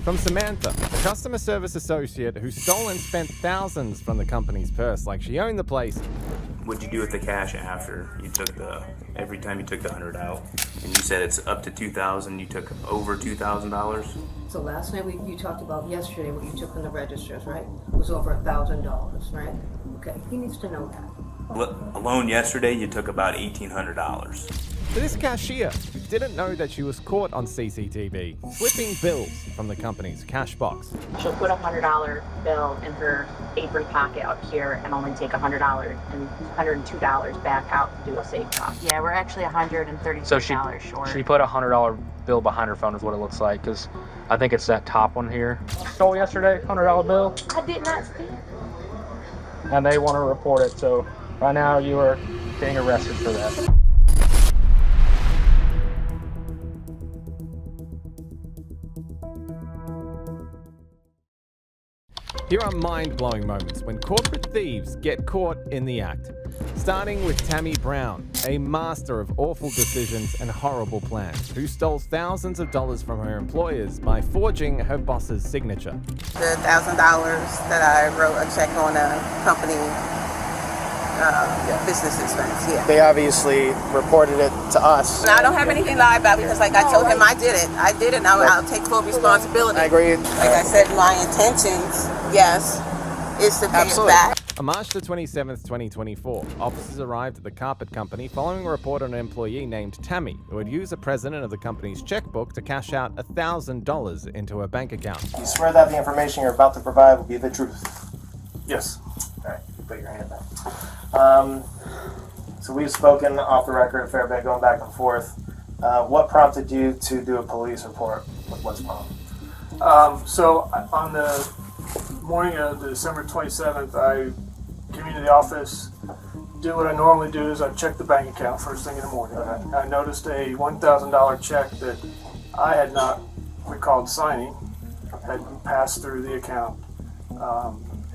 From Samantha, a customer service associate who stole and spent thousands from the company's purse like she owned the place. What'd you do with the cash after you took every time you took the 100 out? And you said it's up to $2,000, you took over $2,000? So last night you talked about yesterday what you took from the registers, right? It was over $1,000, right? Okay, he needs to know that. Alone yesterday, you took about $1,800. For this cashier, who didn't know that she was caught on CCTV, slipping bills from the company's cash box. She'll put a $100 bill in her apron pocket out here and only take $100 and $102 back out to do a safe drop. Yeah, we're actually $136 short. She put a $100 bill behind her phone is what it looks like, because I think it's that top one here. Stole yesterday, $100 bill. I did not steal. And they want to report it, so right now you are getting arrested for that. Here are mind-blowing moments when corporate thieves get caught in the act. Starting with Tammy Brown, a master of awful decisions and horrible plans, who stole thousands of dollars from her employers by forging her boss's signature. The $1,000 that I wrote a check on a company business expense, yeah. They obviously reported it to us. And I don't have anything to lie about because, like I told him, I did it. I did it, and I'll take full responsibility. I agree. Like I said, my intentions, yes, is to pay it back. On March the 27th, 2024, officers arrived at the carpet company following a report on an employee named Tammy, who had used the president of the company's checkbook to cash out $1,000 into her bank account. You swear that the information you're about to provide will be the truth? Yes. All right, you put your hand down. So we've spoken off the record a fair bit, going back and forth. What prompted you to do a police report with West Palm? So on the morning of December 27th, I came into the office, did what I normally do is I check the bank account first thing in the morning. I noticed a $1,000 check that I had not recalled signing had passed through the account.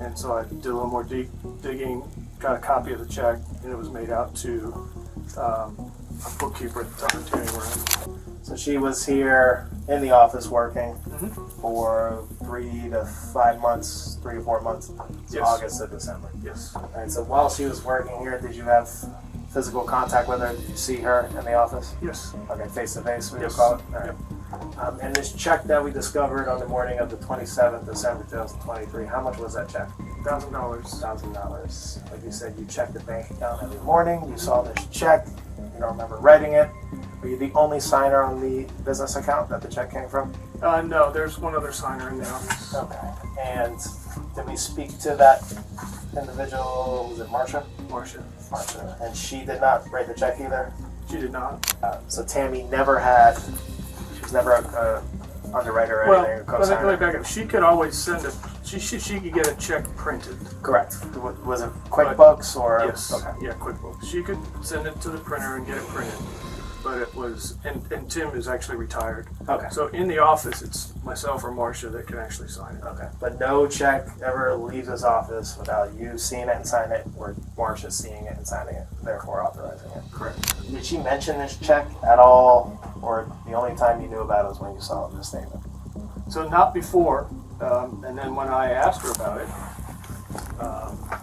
And so I did a little more digging, got a copy of the check, and it was made out to a bookkeeper at the time, Tammy Brown. So she was here in the office working for 3 to 5 months, 3 to 4 months, Yes. August to December. Yes. All right, so while she was working here, did you have physical contact with her? Did you see her in the office? Yes. Okay, face to face, we would Yes. call it? All right. Yep. And this check that we discovered on the morning of the 27th, December 2023, how much was that check? $1,000. $1,000. Like you said, you checked the bank account every morning, you saw this check, you don't remember writing it. Were you the only signer on the business account that the check came from? No, there's one other signer in the office. Okay. And did we speak to that individual, was it Marcia? Marcia. Marcia. And she did not write the check either? She did not. So Tammy never she was never a underwriter or Well, anything, a let co-signer? me back up. She could always send she could get a check printed. Correct. Was it QuickBooks or? Yes. Okay. Yeah, QuickBooks. She could send it to the printer and get it printed. But it was, and Tim is actually retired. Okay. So in the office, it's myself or Marcia that can actually sign it. Okay. But no check ever leaves his office without you seeing it and signing it, or Marcia seeing it and signing it, therefore authorizing it. Correct. Did she mention this check at all, or the only time you knew about it was when you saw it in the statement? So not before, and then when I asked her about it,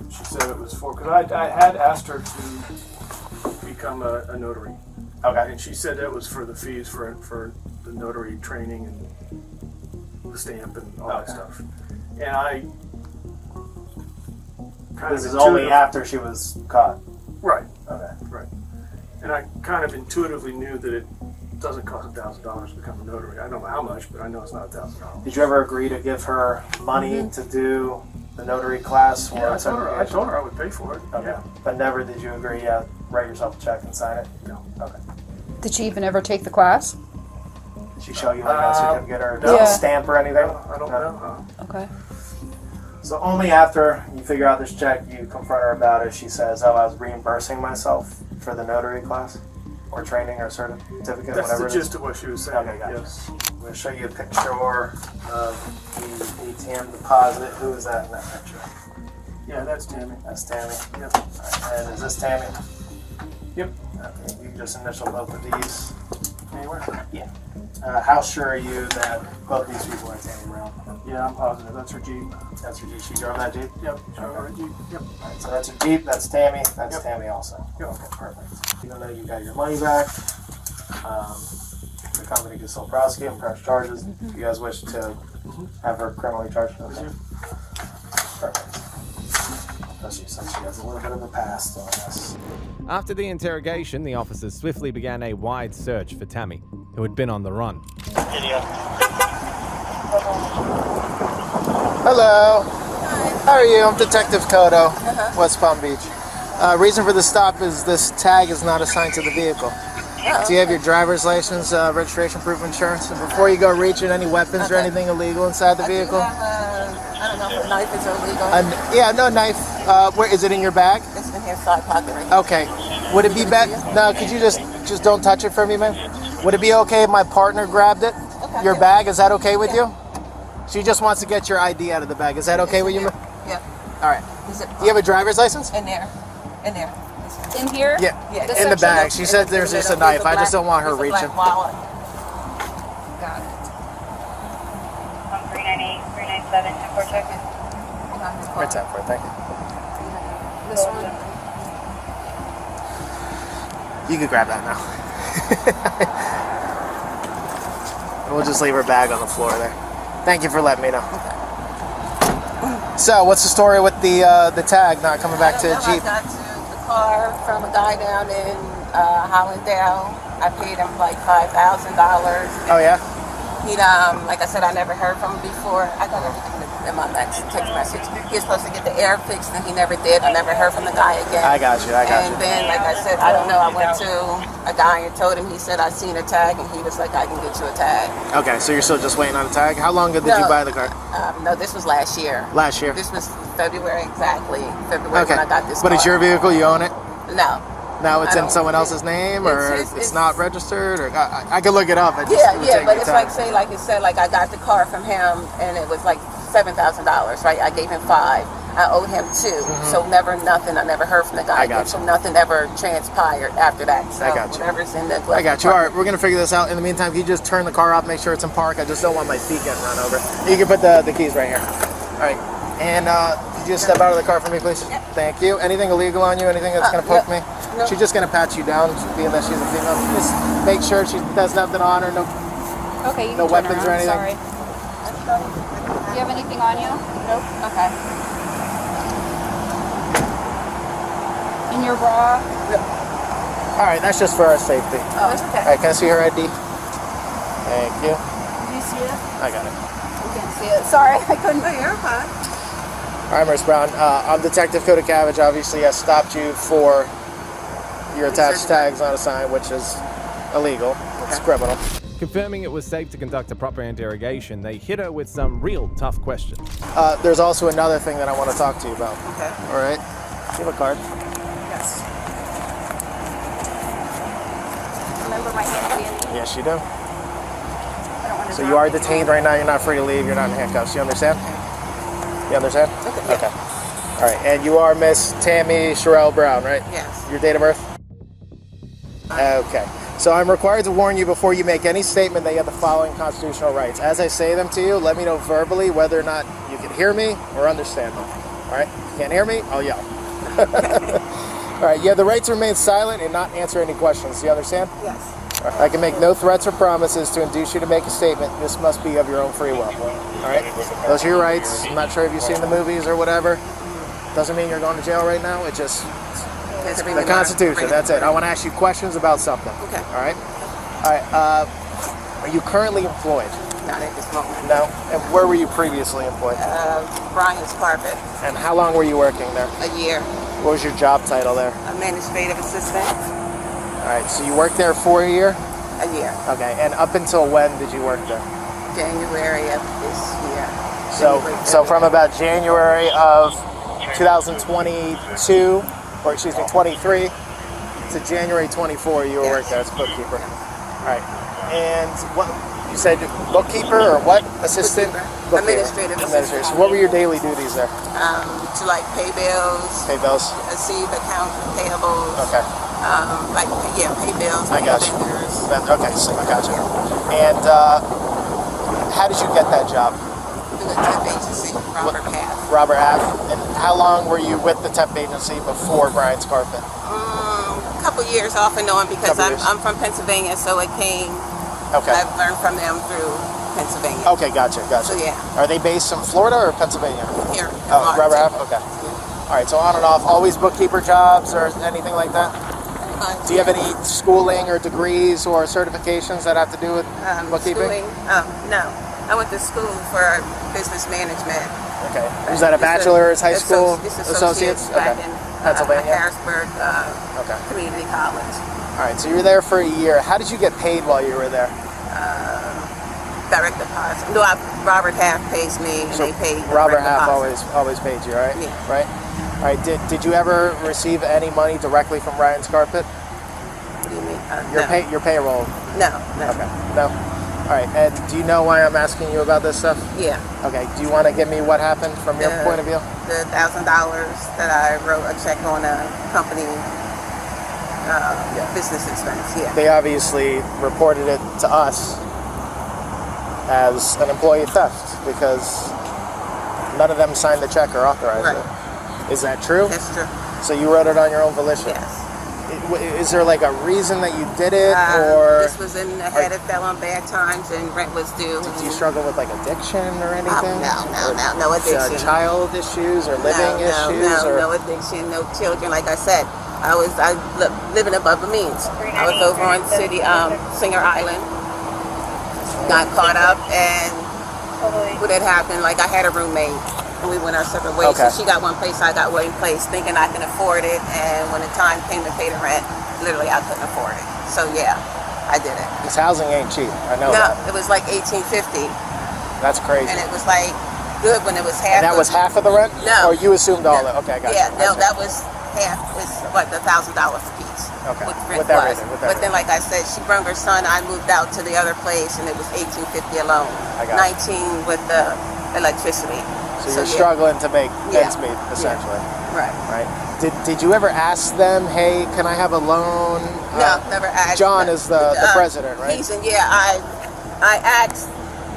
she said it was for, because I had asked her to become a notary. Okay. And she said that was for the fees for the notary training and the stamp and all that stuff. And I kind This of is only after she was caught. Right. Okay. Right. And I kind of intuitively knew that it doesnn't cost $1,000 to become a notary. I don't know how much, but I know it's not $1,000. Did you ever agree to give her money to do the notary class? Yeah, I told her I would pay for it. Okay. Yeah. But never did you agree, write yourself a check and sign it? No. Okay. Did she even ever take the class? Did she show you like a certificate or no. a stamp or anything? I don't know. Okay. So only after you figure out this check, you confront her about it. She says, "Oh, I was reimbursing myself for the notary class, or training, or certificate, That's whatever." the gist of what she was saying. Okay, gotcha. Yes. I'm going to show you a picture of the ATM deposit. Who is that in that picture? Yeah, that's Tammy. That's Tammy. Yep. Right, and is this Tammy? Yep. Okay, you just initial both of these. Anywhere? Yeah. How sure are you that both these people are Tammy Brown? Yeah, I'm positive. That's her Jeep. That's her Jeep. She drove that Jeep? Yep. Her Jeep. Yep. Alright, so that's her Jeep, that's Tammy, that's Yep. Tammy also. Yep. Okay, perfect. Even though you got your money back, the company can still prosecute and press charges. You guys wish to have her criminally charged? Okay. Perfect. Especially since she has a little bit of a past on this. After the interrogation, the officers swiftly began a wide search for Tammy, who had been on the run. Hello. How are you? I'm Detective Kodo, West Palm Beach. Reason for the stop is this tag is not assigned to the vehicle. Do you have your driver's license, registration proof of insurance? And before you go reaching, any weapons or anything illegal inside the vehicle? I don't know if a knife is illegal. Yeah, no knife. Where is it in your bag? It's in here, side pocket right here. Okay. Would it be better? No, could you just don't touch it for me, man? Would it be okay if my partner grabbed it? Okay. Your bag, is that okay with you? She just wants to get your ID out of the bag. Is that okay with you? Yeah. All right. Is it Do you have a driver's license? in there? In there. In here? Yeah. Yeah. In the bag. She said there's just a knife. I just don't want her It's a reaching. black wallet. Got it. 398, 397, 10-4 check. Right time for it. Thank you. This one? You can grab that now. We'll just leave her bag on the floor there. Thank you for letting me know. So, what's the story with the tag not coming back to the Jeep? I got to the car from a guy down in Hollandale. I paid him like $5,000. Oh yeah. He like I said, I never heard from him before. I got everything in my text message. He was supposed to get the air fixed, and he never did. I never heard from the guy again. I got you. And then, like I said, I don't know. I went to a guy and told him. He said I seen a tag, and he was like, I can get you a tag. Okay, so you're still just waiting on a tag. How long ago did you buy the car? No, this was last year. Last year. This was February exactly. February Okay. when I got this. But car. it's your vehicle. You own it. No. Now it's I in don't- someone else's name, or it's- it's not registered, or I could look it up. It would Yeah, take but me it's time. like say, like it said, like I got the car from him, and it was like $7,000, right? I gave him $5,000. I owed him $2,000. So never nothing. I never heard from the guy I got again. So you. nothing ever transpired after that. So I got you. whatever's in the I got you. All right, we're gonna figure this out. In the meantime, can you just turn the car off, make sure it's in park? I just don't want my feet getting run over. You can put the keys right here. All right. And could you just step out of the car for me, please? Yep. Thank you. Anything illegal on you? Anything that's gonna poke me? No. She's just gonna pat you down, being that she's a female. Just make sure she does nothing on her. No. Okay, you can No turn weapons or around. anything? Sorry. Do you have anything on you? Nope. Okay. In your bra? All right, that's just for our safety. Oh, it's All okay. right, can I see her ID? Thank you. Did you see it? I got it. You can't see it. Sorry, I couldn't. No, you're fine. All right, Miss Brown. I'm Detective Koda Cabbage. Obviously, I stopped you for your attached tags on a sign, which is illegal. It's criminal. Confirming it was safe to conduct a proper interrogation, they hit her with some real tough questions. There's also another thing that I want to talk to you about. Okay. All right? Do you have a card? Yes. Remember my hand candy? Yes, you do. I don't want to So you are detained right now. You're not free to leave. You're not in handcuffs. You understand? You understand? Okay. All right. And you are Miss Tammy Sherelle Brown, right? Yes. Your date of birth? Okay. So I'm required to warn you before you make any statement that you have the following constitutional rights. As I say them to you, let me know verbally whether or not you can hear me or understand them. All right? If you can't hear me, I'll yell. All right. You have the right to remain silent and not answer any questions. Do you understand? Yes. All right. I can make no threats or promises to induce you to make a statement. This must be of your own free will. All right? Those are your rights. I'm not sure if you've seen the movies or whatever. Doesn't mean you're going to jail right now. It just... The Constitution, that's it. I want to ask you questions about something. Okay. All right? All right. Are you currently employed? Not at this moment. No? And where were you previously employed? Brian's Carpet. And how long were you working there? A year. What was your job title there? Administrative assistant. All right. So you worked there for a year? A year. Okay. And up until when did you work there? January of this year. So from about January of 2022, or excuse me, 23 to January 24, you were working there as a bookkeeper. All right. And what you said, bookkeeper or what? Assistant? Bookkeeper. Administrative assistant. So what were your daily duties there? To like pay bills, Pay bills? receive account payables. Okay. Pay bills. I got you. vendors. Okay, so I got you. And how did you get that job? Through a temp agency, Robert Half. Robert Half. And how long were you with the temp agency before Brian's Carpet? A couple years off and on because I'm from Pennsylvania, so it came. Okay. I've learned from them through Pennsylvania. Okay, gotcha. So yeah. Are they based in Florida or Pennsylvania? Here. Oh, Robert Half? Okay. All right, so on and off, always bookkeeper jobs or anything like that? Do you have any schooling or degrees or certifications that have to do with bookkeeping? Schooling? No. I went to school for business management. Okay. Was that a bachelor's, high school, associates? Okay. Back in Pennsylvania? Harrisburg Community College. All right, so you were there for a year. How did you get paid while you were there? Direct deposit. No, Robert Half pays me, and they pay. Robert Half always paid you, right? Yeah. Right. All right. Did you ever receive any money directly from Brian's Carpet? What do you mean? Your no. payroll. No. Okay. No. All right. And do you know why I'm asking you about this stuff? Yeah. Okay. Do you want to give me what happened from your point of view? The $1,000 that I wrote a check on a company business expense. Yeah. They obviously reported it to us as an employee theft because none of them signed the check or authorized it. Is that true? That's true. So you wrote it on your own volition? Yes. Is there like a reson that you did it, or this was in the head, it fell on bad times, and rent was due. Did you struggle with like addiction or anything? No addiction. Child issues or living issues? No addiction, no children. Like I said, I was living above the means. I was over on Singer Island, got caught up, and what had happened? Like I had a roommate. And we went our separate ways. Okay. So she got one place, I got one place, thinking I can afford it. And when the time came to pay the rent, literally I couldn't afford it. So yeah, I did it. Because housing ain't cheap. I know that. No, it was like $18.50. That's crazy. And it was like good when it was half. And that was half of the rent? No. Or you assumed all that? Okay, I got you. No, that was half. Was what the $1,000 piece. Okay. With everything. But then, like I said, she brought her son. I moved out to the other place, and it was $18.50 alone. I got $19 with the electricity. So you're struggling to make ends meet, essentially. Right. Did you ever ask them, hey, can I have a loan? No, never asked. John is the president, right? I asked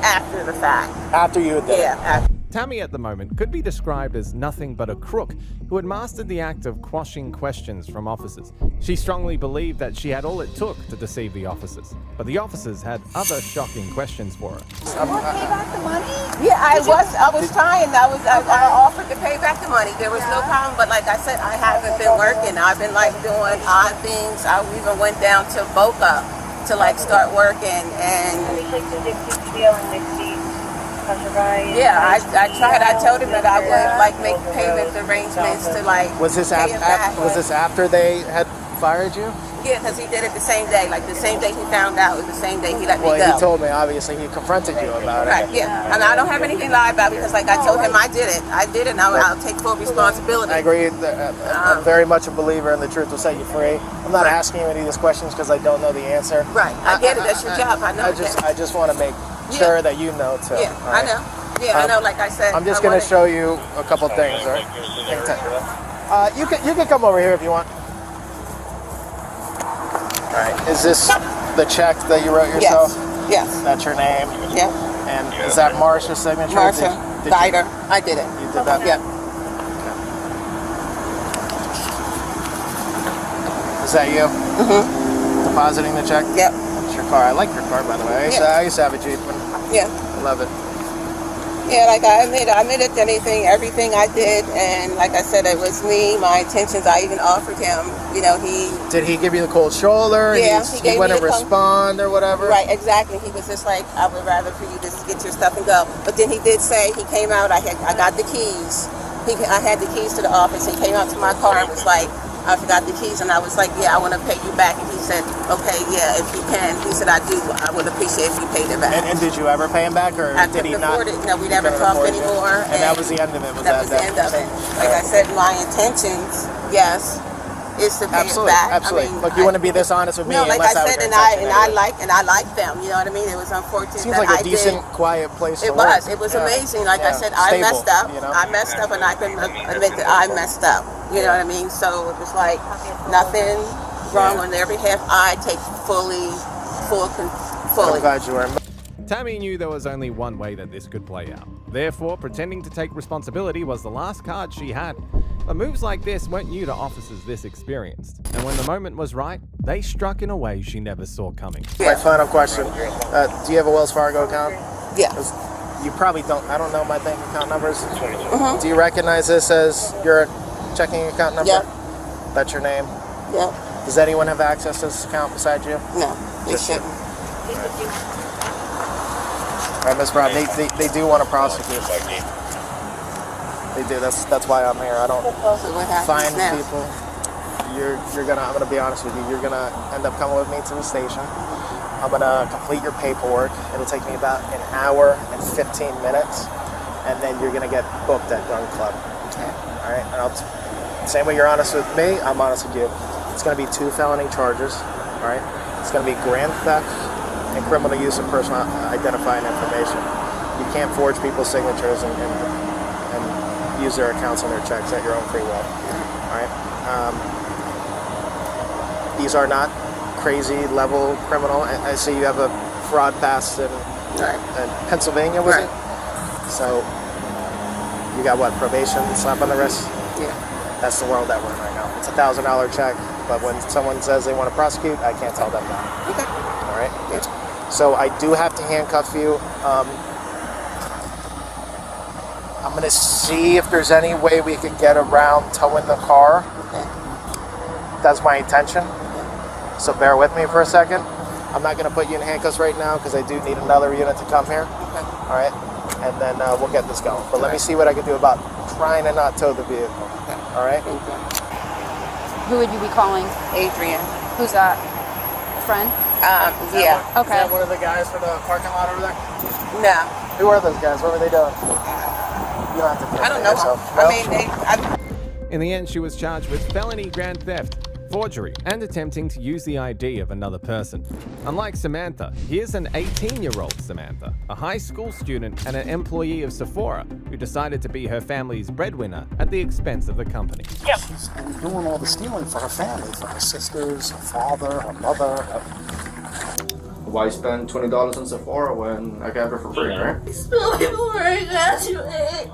after the fact. After you did it? Yeah. Tammy at the moment could be described as nothing but a crook who had mastered the act of quashing questions from officers. She strongly believed that she had all it took to deceive the officers, but the officers had other shocking questions for her. You want to pay back the money? Yeah, I was trying. I offered to pay back the money. There was no problem, but like I said, I haven't been working. I've been like doing odd things. I even went down to Boca to like start working and. Yeah, I tried. I told him that I would like make payment arrangements to like. Was this after they had fired you? Yeah, because he did it the same day. Like the same day he found out, it was the same day he let me go. Well, he told me obviously he confronted you about it. Right. Yeah, and I don't have anything to lie about because like I told him I did it. And I'll take full responsibility. I agree. I'm very much a believer in the truth will set you free. I'm not asking you any of these questions because I don't know the answer. Right. I get it. That's your job. I know. I just want to make sure that you know too. Yeah, right? I know. Yeah, I know. Like I said, I'm just going to show you a couple things. All right. You can come over here if you want. All right. Is this the check that you wrote yourself? Yes. That's your name. Yeah. And is that Marsha's signature? Marsha Dider. I did it. You did that. Yeah. Okay. Is that you? Mm-hmm. Depositing the check? Yep. That's your car. I like your car, by the way. I used to have a Jeep. Yeah. I love it. Yeah, like I admitted to everything I did, and like I said, it was me, my intentions. I even offered him, Did he give you the cold shoulder? Yeah, he wouldn't respond or whatever? Right, exactly. He was just like, I would rather for you to get your stuff and go. But then he did say, he came out, I got the keys. I had the keys to the office. He came out to my car and was like, I forgot the keys, and I was like, yeah, I want to pay you back. And he said, okay, yeah, if you can. He said, I do. I would appreciate if you paid it back. And did you ever pay him back, or did he not? It. No, we never talked anymore. And that was the end of it. That was the end of it. Like I said, my intentions, yes, is to pay it back. Absolutely. Look, you want to be this honest with me? No, like I said, and I like them. You know what I mean? It was unfortunate. Seems like a decent, quiet place to work. It was amazing. Like I said, I messed up. I messed up, and I can admit that I messed up. You know what I mean? So it was like nothing wrong on their behalf. I take full Fully. I'm glad you were. Tammy knew there was only one way that this could play out. Therefore, pretending to take responsibility was the last card she had. But moves like this weren't new to officers this experienced. And when the moment was right, they struck in a way she never saw coming. My final question. Do you have a Wells Fargo account? Yeah. You probably don't. I don't know my bank account numbers. Do you recognize this as your checking account number? Yeah. That's your name? Yeah. Does anyone have access to this account besides you? No, they Just you. shouldn't. All right, Ms. Brown, they do want to prosecute. They do. That's why I'm here. I don't So what happens find now? people. I'm gonna be honest with you. You're gonna end up coming with me to the station. I'm gonna complete your paperwork. It'll take me about an hour and 15 minutes, and then you're gonna get booked at Gun Club. Okay. All right. And same way you're honest with me, I'm honest with you. It's gonna be 2 felony charges. All right. It's gonna be grand theft and criminal use of personal identifying information. You can't forge people's signatures and use their accounts and their checks at your own free will. All right. These are not crazy level criminal. I see you have a fraud past in Pennsylvania, was it? So you got what, probation, slap on the wrist? Yeah. That's the world that we're in right now. It's $1,000 check, but when someone says they want to prosecute, I can't tell them that. Okay. All right. So I do have to handcuff you. I'm going to see if there's any way we could get around towing the car. That's my intention. So bear with me for a second. I'm not going to put you in handcuffs right now because I do need another unit to come here. Okay. All right. And then we'll get this going. But let me see what I can do about trying to not tow the vehicle. Okay. All right. Who would you be calling? Adrian. Who's that? A friend? Yeah. Is that one of the guys for the parking lot over there? No. Who are those guys? What were they doing? You don't have to. I don't know. Yourself. No? I mean, In the end, she was charged with felony grand theft, forgery, and attempting to use the ID of another person. Unlike Samantha, here's an 18-year-old Samantha, a high school student and an employee of Sephora, who decided to be her family's breadwinner at the expense of the company. She's been doing all the stealing for her family, for her sisters, her father, her mother. Why spend $20 on Sephora when I got her for free, right? Still before I graduate.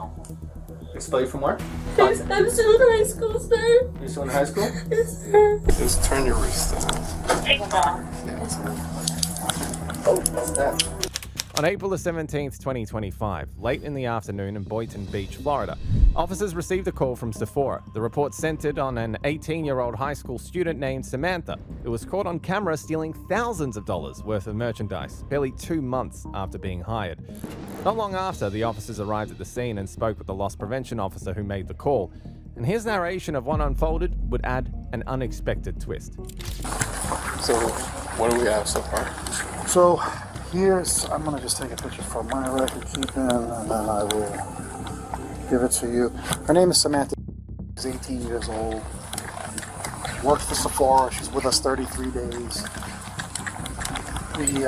Expel you from where? I'm still in high school, sir. You're still in high school? Yes, sir. Just turn your wrist down. Oh, what's that? On April the 17th, 2025, late in the afternoon in Boynton Beach, Florida, officers received a call from Sephora. The report centered on an 18-year-old high school student named Samantha, who was caught on camera stealing thousands of dollars worth of merchandise, barely 2 months after being hired. Not long after, the officers arrived at the scene and spoke with the loss prevention officer who made the call. And his narration of what unfolded would add an unexpected twist. So, what do we have so far? So I'm going to just take a picture for my record keeping, and then I will give it to you. Her name is Samantha. She's 18 years old. Works for Sephora. She's with us 33 days. We,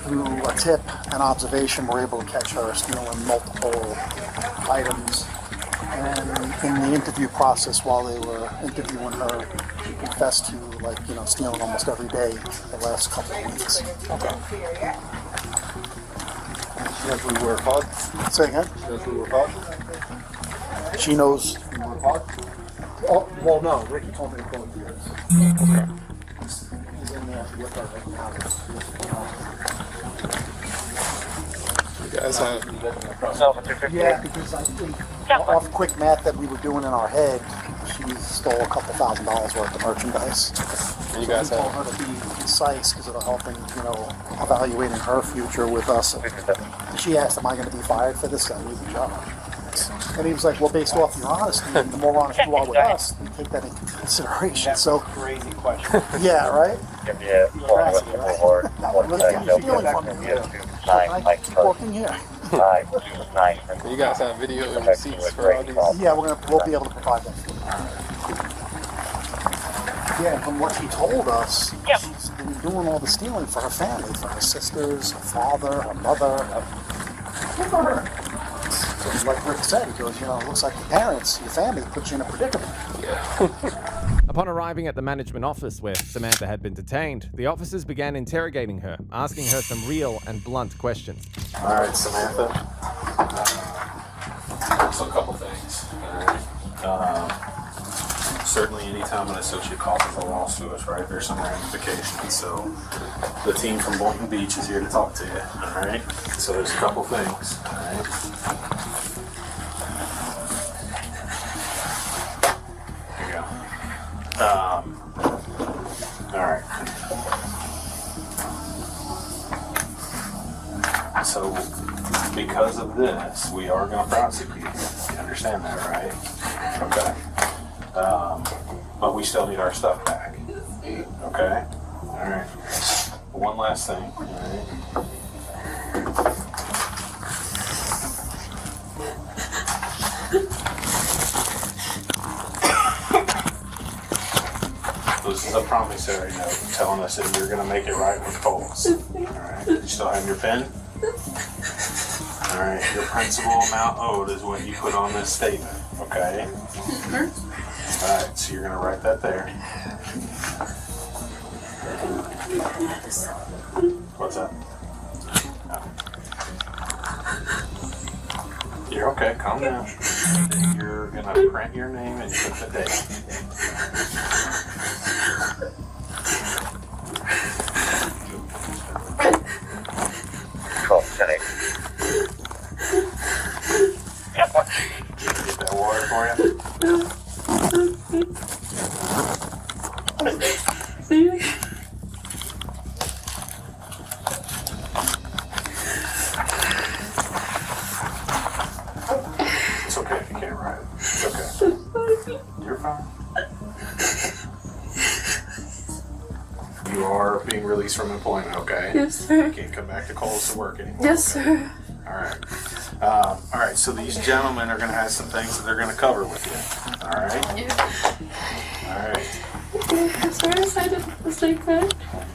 through a tip and observation, were able to catch her stealing multiple items. And in the interview process, while they were interviewing her, she confessed to, stealing almost every day the last couple of weeks. Okay. She knows we were called? Say again? She knows we were called? She knows. We were called? Oh, well, no. Ricky told me to go with yours. Okay. He's in there with her right now. You guys have... Yeah, because I think off quick math that we were doing in our head, she stole a couple $1,000s worth of merchandise. And you guys so we told her to be concise because it'll help in, evaluating her future with us. And she asked, am I going to be fired for this? I need the job. And he was like, well, based off your honesty, and the more honest you are with us, we take that into consideration. That's so a crazy question. Yeah, right? Yeah, I keep working here. You guys have video and receipts for all these? Yeah, we'll be able to provide that for you. Yeah, from what she told us, she's been doing all the stealing for her family, for her sisters, her father, her mother. Good for her. So like Rick said, he goes, you know, it looks like your parents, your family put you in a predicament. Upon arriving at the management office where Samantha had been detained, the officers began interrogating her, asking her some real and blunt questions. All right, Samantha. So a couple things. All right. Certainly, anytime an associate causes a loss to us, right, there's some ramifications. So the team from Boynton Beach is here to talk to you. All right. So there's a couple things. All right. Here you go. All right. So because of this, we are going to prosecute you. You understand that, right? Okay. But we still need our stuff back. Okay? Alright. One last thing. Alright. This is a promissory note telling us that you're going to make it right with Coles. Alright. You still have your pen? Alright. Your principal amount owed is what you put on this statement. Okay? Alright, so you're going to write that there. What's that? No. You're okay, calm down. You're going to print your name and put the date. Call 10-8. Get that water for you? It's okay if you can't write it. It's okay. You're fine. You are being released from employment, okay? Yes, sir. You can't come back to Coles to work anymore. Yes, sir. All right, so these gentlemen are going to have some things that they're going to cover with you. All right? All right. Sorry, I signed a mistake card.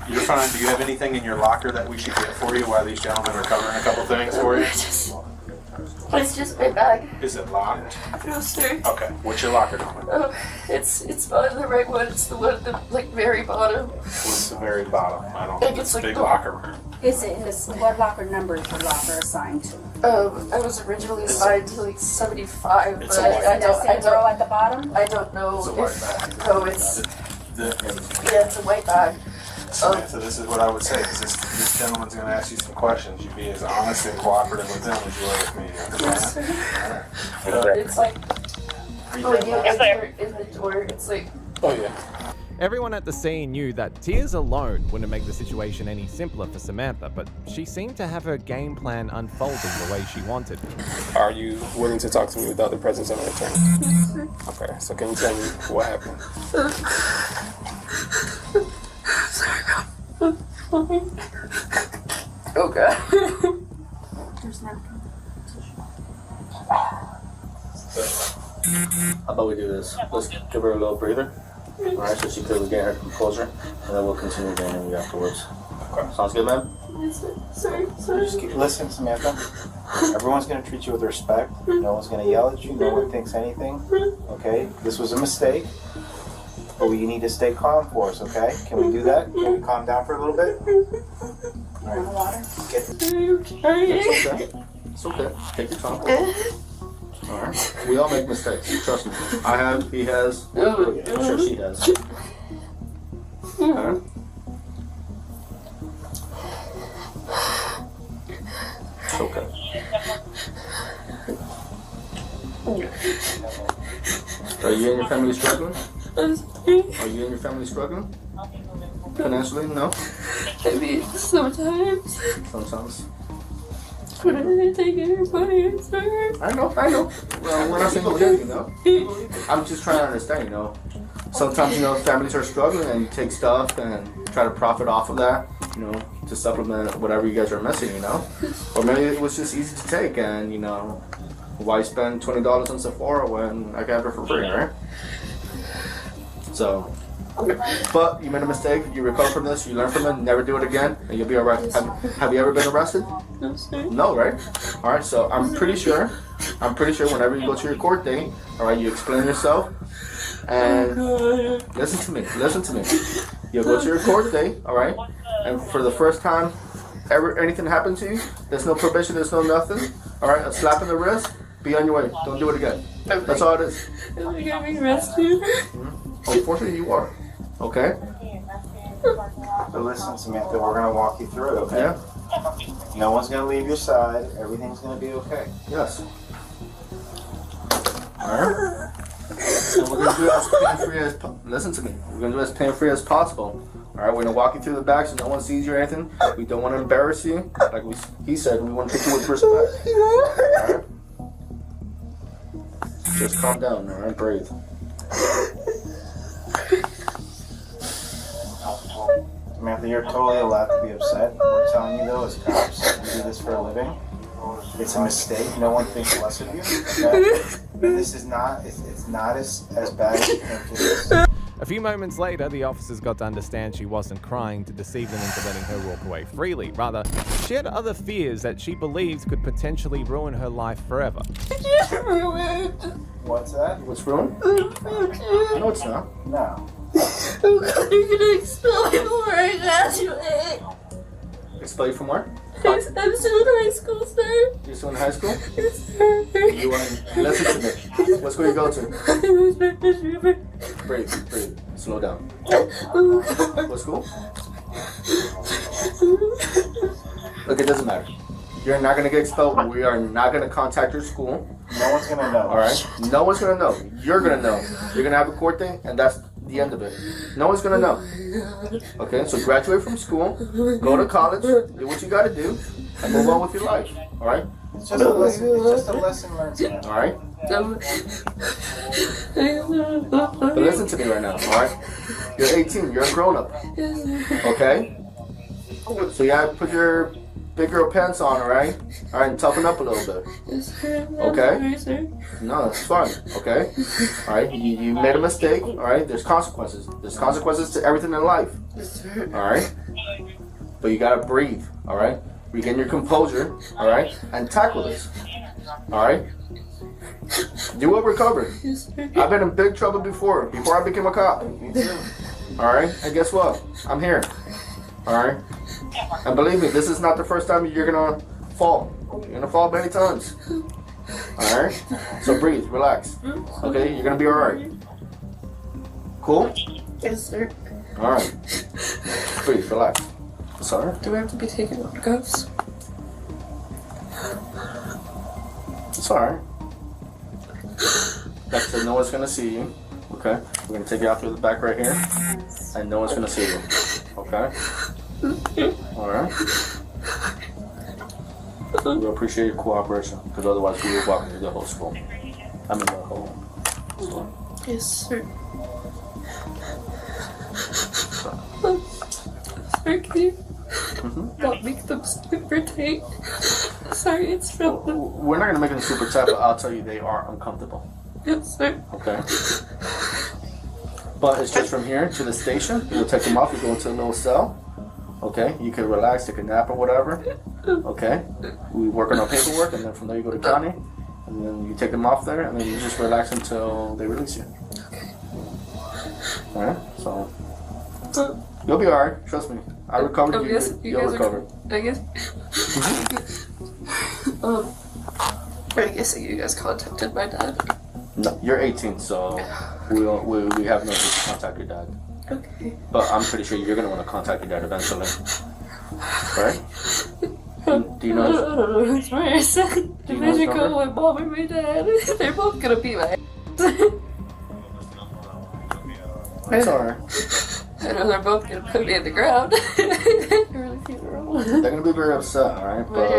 You're fine. Do you have anything in your locker that we should get for you while these gentlemen are covering a couple things for you? It's just my bag. Is it locked? No, sir. Okay. What's your locker number? It's not the right one. It's the one at the very bottom. What's the very bottom? I don't Like know. it's It's a like big the- locker room. What locker number is your locker assigned to? I was originally assigned to like 75, It's but a white I That same row at the bottom? I don't know It's a white if bag. no, it's yeah, it's a white bag. Samantha, this is what I would say. Is this gentleman's going to ask you some questions. You be as honest and cooperative with them as you are with me. You Yes, understand? sir. All right. It's like when you enter in the door, it's like Oh, yeah. Everyone at the scene knew that tears alone wouldn't make the situation any simpler for Samantha, but she seemed to have her game plan unfolding the way she wanted. Are you willing to talk to me without the presence of an attorney? Okay, so can you tell me what happened? oh god. How about we do this? Let's give her a little breather. Alright, so she could get her composure, and then we'll continue the interview afterwards. Okay. Sounds good, man? Sorry. Listen, Samantha. Everyone's going to treat you with respect. No one's going to yell at you. No one thinks anything. Okay? This was a mistake. But we need to stay calm for us, okay? Can we do that? Can we calm down for a little bit? All right. Water? Get It's okay. It's okay. Take your time. Alright. We all make mistakes. Trust me. I have, he has. I'm sure she has. Alright. It's okay. Are you and your family struggling? Are you and your family struggling? Financially? No? Maybe sometimes. Sometimes. But I didn't take care of my answer. I know. Well, we're not saying okay, you know. I'm just trying to understand, you know. Sometimes, you know, families are struggling and you take stuff and try to profit off of that, you know, to supplement whatever you guys are missing, you know. Or maybe it was just easy to take and, you know, why spend $20 on Sephora when I can have it for free, right? So, but you made a mistake, you recover from this, you learn from it, never do it again, and you'll be alright. Have you ever been arrested? No, sir. No, right? Alright, so I'm pretty sure I'm pretty sure whenever you go to your court date, all right, you explain yourself. And listen to me. You'll go to your court date, all right? And for the first time ever anything happened to you, there's no probation, there's no nothing, all right? A slap in the wrist, be on your way. Don't do it again. That's all it is. Am I gonna be arrested? Unfortunately, you are. Okay? So listen, Samantha, we're gonna walk you through it, okay? Yeah. No one's gonna leave your side. Everything's gonna be okay. Yes. All right. And we're gonna do it as pain-free as listen to me. We're gonna do it as pain-free as possible. All right. We're gonna walk you through the back so no one sees you or anything. We don't want to embarrass you. Like he said, we want to treat you with respect. All right. Just calm down. All right. Breathe. Samantha, you're totally allowed to be upset. We're telling you though, as cops, we do this for a living. It's a mistake. No one thinks less of you. Okay? This is not. It's not as bad as you think it is. A few moments later, the officers got to understand she wasn't crying to deceive them into letting her walk away freely. Rather, she had other fears that she believed could potentially ruin her life forever. What's that? What's wrong? No, it's not. No. I'm gonna expel me before I graduate. Expel you from where? I'm still in high school, sir. You're still in high school? Yes, sir. You want to listen to me? What school you go to? Breathe. Slow down. What school? Look, it doesn't matter. You're not gonna get expelled. We are not gonna contact your school. No one's gonna know. All right. No one's gonna know. You're gonna know. You're gonna have a court date, and that's the end of it. No one's gonna know. Okay. So graduate from school, go to college, do what you gotta do, and move on with your life. All right. It's just a lesson. It's just a lesson learned. Samantha. All right. But listen to me right now. All right. You're 18. You're a grown up. Okay. So you have to put your big girl pants on, alright? Alright, and toughen up a little bit. Okay? No, that's fine, okay? Alright, you made a mistake, alright? There's consequences. There's consequences to everything in life. Alright? But you gotta breathe, alright? Regain your composure, alright? And tackle this. Alright? You will recover. I've been in big trouble before I became a cop. Alright? And guess what? I'm here. Alright? And believe me, this is not the first time you're gonna fall. You're gonna fall many times. Alright? So breathe, relax. Okay? You're gonna be alright. Cool? Yes, sir. Alright. Breathe, relax. Sorry? Do I have to be taken out of cuffs? It's alright. Like I said, no one's gonna see you. Okay? We're gonna take you out through the back right here. And no one's gonna see you. Okay? Alright. We appreciate your cooperation, because otherwise we will walk through the whole school. I mean the whole school. Yes, sir. Sir, can you not make them super tight? Sorry, it's from them. We're not gonna make them super tight, but I'll tell you they are uncomfortable. Yes, sir. Okay? But it's just from here to the station. You'll take them off, you go into a little cell. Okay, you can relax, take a nap or whatever. Okay, we work on our paperwork, and then from there you go to county, and then you take them off there, and then you just relax until they release you. Okay. All right, so you'll be all right. Trust me. I recovered. You'll recover. I guess. I guess you guys contacted my dad. No, you're 18, so we have no need to contact your dad. Okay. But I'm pretty sure you're gonna want to contact your dad eventually. Right? Do you know? I don't know who's worse. Imagine calling my mom and my dad. They're both gonna be my It's alright. I know they're both gonna put me in the ground. They're gonna be very upset, alright? But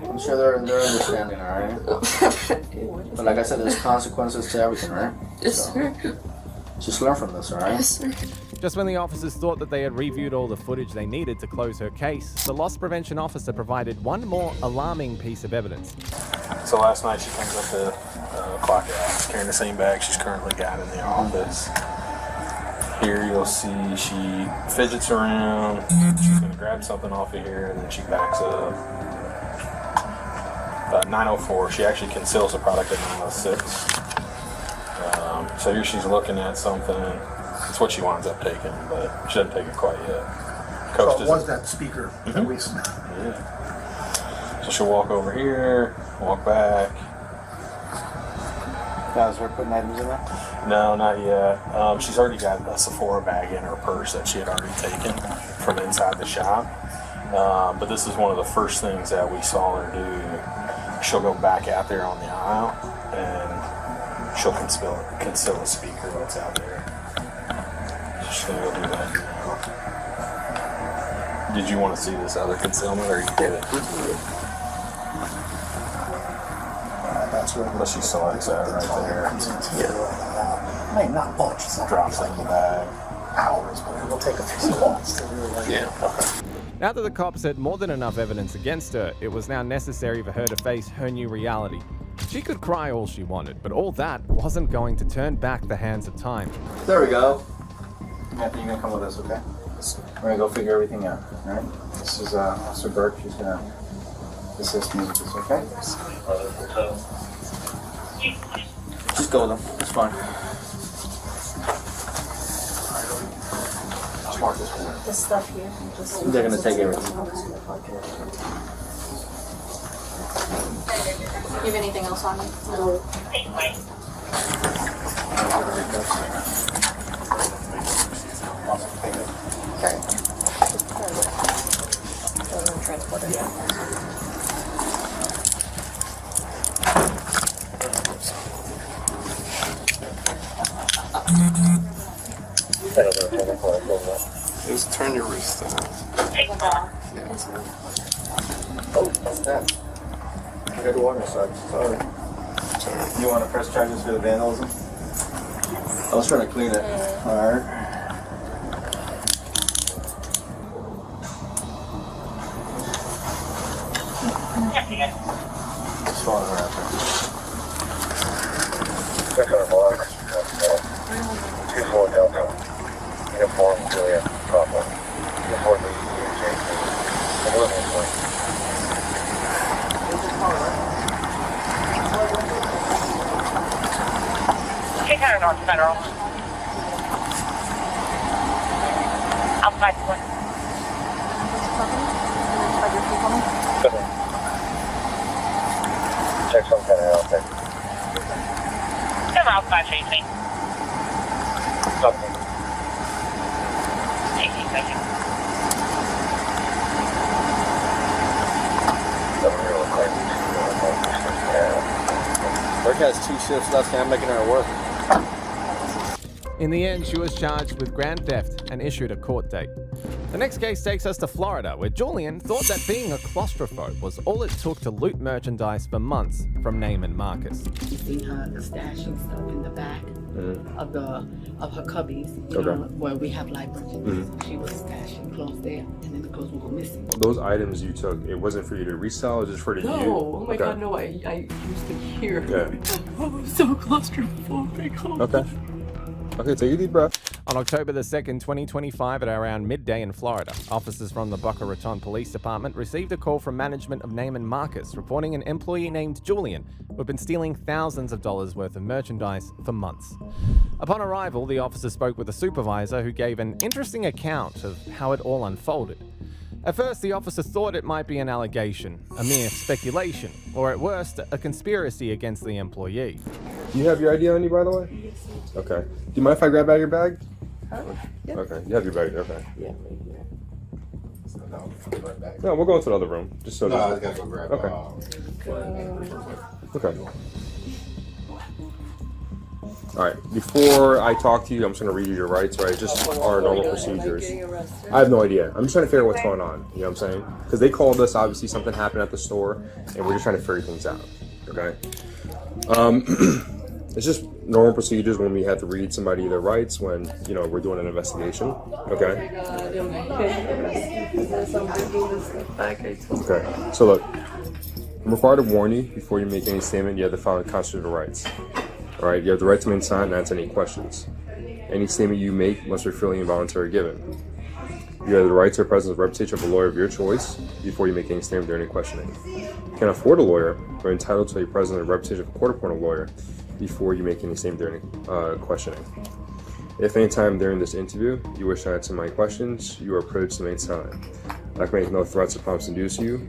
I'm sure they're understanding, alright? But like I said, there's consequences to everything, right? Yes, sir. Just learn from this, alright? Yes, sir. Just when the officers thought that they had reviewed all the footage they needed to close her case, the loss prevention officer provided one more alarming piece of evidence. So last night she comes up to clock out, carrying the same bag she's currently got in the office. Here you'll see she fidgets around, she's going to grab something off of here, and then she backs up. 904. She actually conceals the product at 906. So here she's looking at something. It's what she winds up taking, but she doesn't take it quite yet. Coast So it was that speaker that we smelled. Yeah. So she'll walk over here, walk back. Guys, we're putting items in there? No, not yet. She's already got a Sephora bag in her purse that she had already taken from inside the shop. But this is one of the first things that we saw her do. She'll go back out there on the aisle and she'll conceal a speaker that's out there. So she's gonna go do that now. Did you want to see this other concealment, or you get it? That's right. But she selects that right there. Yeah. Might not much. Drops it in the bag. Hours, but it'll take a few months to really. Yeah. Okay. Now that the cops had more than enough evidence against her, it was now necessary for her to face her new reality. She could cry all she wanted, but all that wasn't going to turn back the hands of time. There we go. Matthew, you're gonna come with us, okay? We're gonna go figure everything out, alright? This is Officer Burke. She's gonna assist me with this, okay? Just go with them. It's fine. Mark this one. The stuff here. They're gonna take everything. You have anything else on me? No. Just turn your wrist down. Oh, what's that? I got water, sorry. You want to press charges for the vandalism? I was trying to clean it. Alright. Just falling around there. 2-4 Delta. Uniform Juliet Papa. Uniform Lee JP. Eliminate point. North Federal. Outside one. Check some kind of outfit. Come outside chasing. Copy. Thank you. Burke has 2 shifts left, and I'm making her work. In the end, she was charged with grand theft and issued a court date. The next case takes us to Florida, where Julian thought that being a claustrophobe was all it took to loot merchandise for months from Neiman Marcus. You seen her stashing stuff in the back of her cubbies, you know, where we have libraries. She was stashing clothes there, and then the clothes would go missing. Those items you took, it wasn't for you to resell, it was just for the No, you? oh my God, no, I used to hear. Yeah. Oh, I'm so claustrophobic. Okay. Okay, take a deep breath. On October the 2nd, 2025, at around midday in Florida, officers from the Boca Raton Police Department received a call from management of Neiman Marcus reporting an employee named Julian who had been stealing thousands of dollars worth of merchandise for months. Upon arrival, the officer spoke with a supervisor who gave an interesting account of how it all unfolded. At first, the officer thought it might be an allegation, a mere speculation, or at worst, a conspiracy against the employee. You have your ID on you, by the way? Okay. Do you mind if I grab out your bag? Yeah. Okay, you have your bag, okay. Yeah. No, we'll go into the other room. Just so No, I gotta go grab Okay. Okay. Alright, before I talk to you, I'm just going to read you your rights, right? Just our normal procedures. I have no idea. I'm just trying to figure out what's going on, you know what I'm saying? Because they called us, obviously something happened at the store, and we're just trying to figure things out, okay? It's just normal procedures when we have to read somebody their rights when, you know, we're doing an investigation, okay? Okay, so look, I'm required to warn you before you make any statement, you have the following constitutional rights. All right, you have the right to remain silent and answer any questions. Any statement you make must be freely and voluntarily given. You have the right to the presence of reputation of a lawyer of your choice before you make any statement during any questioning. You can afford a lawyer, but are entitled to a presence of reputation of a court-appointed lawyer before you make any statement during questioning. If any time during this interview you wish to answer my questions, you are privileged to make time. I can make no threats or promise to induce you.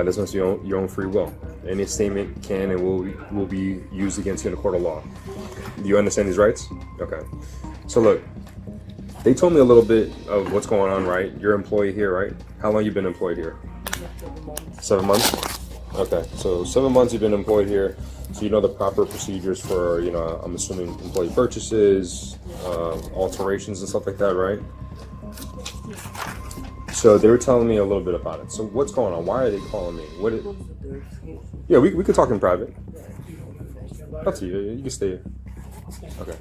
This must be your own free will. Any statement can and will be used against you in a court of law. Do you understand these rights? Okay. So look, they told me a little bit of what's going on, right? You're an employee here, right? How long you been employed here? 7 months. Okay, so 7 months you've been employed here, so you know the proper procedures for, I'm assuming employee purchases, alterations and stuff like that, right? So they were telling me a little bit about it. So what's going on? Why are they calling me? Yeah, we could talk in private. Up to you. You can stay here. Okay.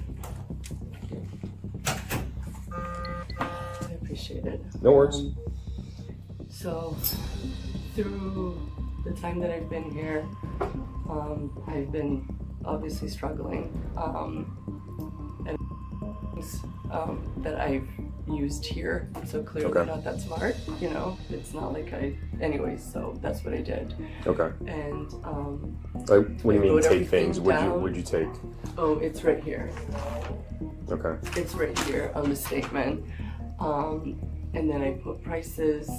I appreciate it. No worries. So, through the time that I've been here, I've been obviously struggling. And things that I've used here, so clearly not that smart, it's not like anyways, so that's what I did. Okay. And like, what do you mean take things? What'd you take? Oh, it's right here. Okay. It's right here on the statement. And then I put prices.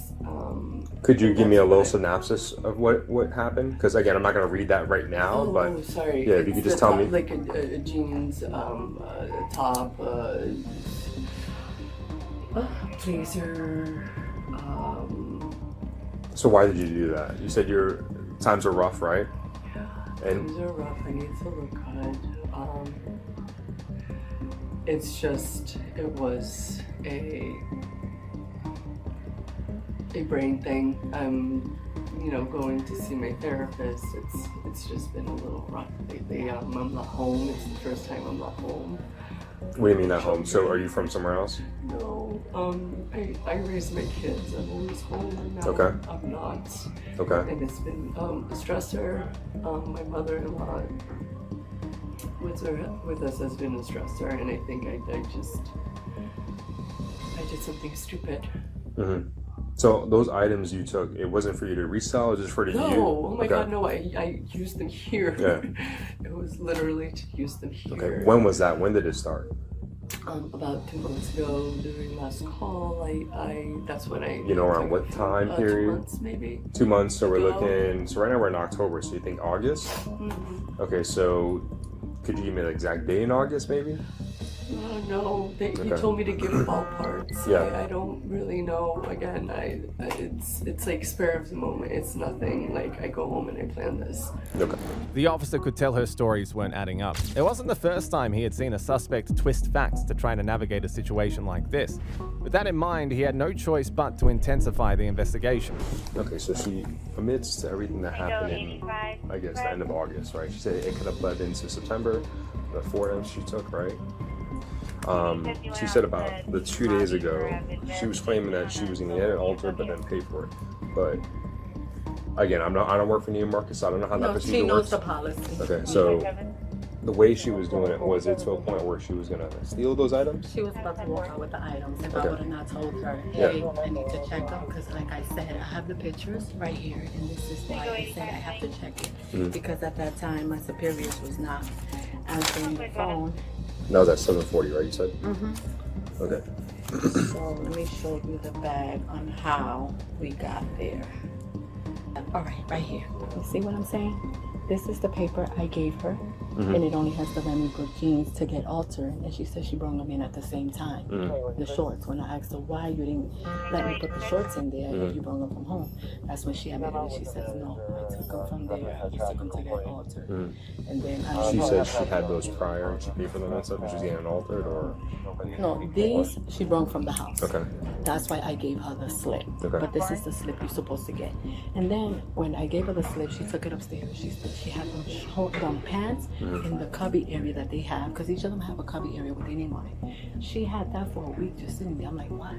Could you give me a little synopsis of what happened? Because again, I'm not going to read that right now. Oh, sorry. Yeah, if you could just tell me. Like a jeans, a top, blazer. So why did you do that? You said your times are rough, right? Yeah. Times are rough. I need to look good. It's just, it was a brain thing. I'm, going to see my therapist. It's just been a little rough lately. I'm not home. It's the first time I'm not home. What do you mean not home? So are you from somewhere else? No. I raise my kids. I'm always home, and now I'm not. Okay. And it's been a stressor. My mother-in-law with us has been a stressor, and I think I did something stupid. Mm-hmm. So those items you took, it wasn't for you to resell, it was just for you? No, oh my God, no, I used them here. Yeah. It was literally to use them here. Okay, when was that? When did it start? About 2 months ago, during last call, that's when I... around what time period? 2 months, maybe. 2 months, so we're looking, so right now we're in October, so you think August? Mm-hmm. Okay, so could you give me the exact day in August, maybe? No, he told me to give ballparks. Yeah. I don't really know. Again, it's like spur of the moment. It's nothing like I go home and I plan this. Okay. The officer could tell her stories weren't adding up. It wasn't the first time he had seen a suspect twist facts to try to navigate a situation like this. With that in mind, he had no choice but to intensify the investigation. Okay, so she admits to everything that happened in, I guess, the end of August, right? She said it could have bled into September, the 4 M's she took, right? She said about the 2 days ago, she was claiming that she was going to get it altered but then pay for it. But again, I don't work for Neiman Marcus, so I don't know how that procedure works. She knows the policy. Okay, so the way she was doing it, was it to a point where she was going to steal those items? She was about to walk out with the items. If I would have not told her, hey, I need to check them, because like I said, I have the pictures right here, and this is why I said I have to check it. Because at that time, my superiors was not answering the phone. That was at 7:40, right, you said? Mm-hmm. Okay. So let me show you the bag on how we got there. All right here. You see what I'm saying? This is the paper I gave her, and it only has the Remy Brook jeans to get altered. And she said she brought them in at the same time, the shorts. When I asked her why you didn't let me put the shorts in there if you brought them from home, that's when she admitted it. She says, no, I took them from there. I just took them to get altered. And then she said she had those prior and she paid for them and stuff, and she was getting altered, or? No, these she brought from the house. Okay. That's why I gave her the slip. Okay. But this is the slip you're supposed to get. And then when I gave her the slip, she took it upstairs. She said she had them pants in the cubby area that they have, because each of them have a cubby area with their name on it. She had that for a week just sitting there. I'm like, why?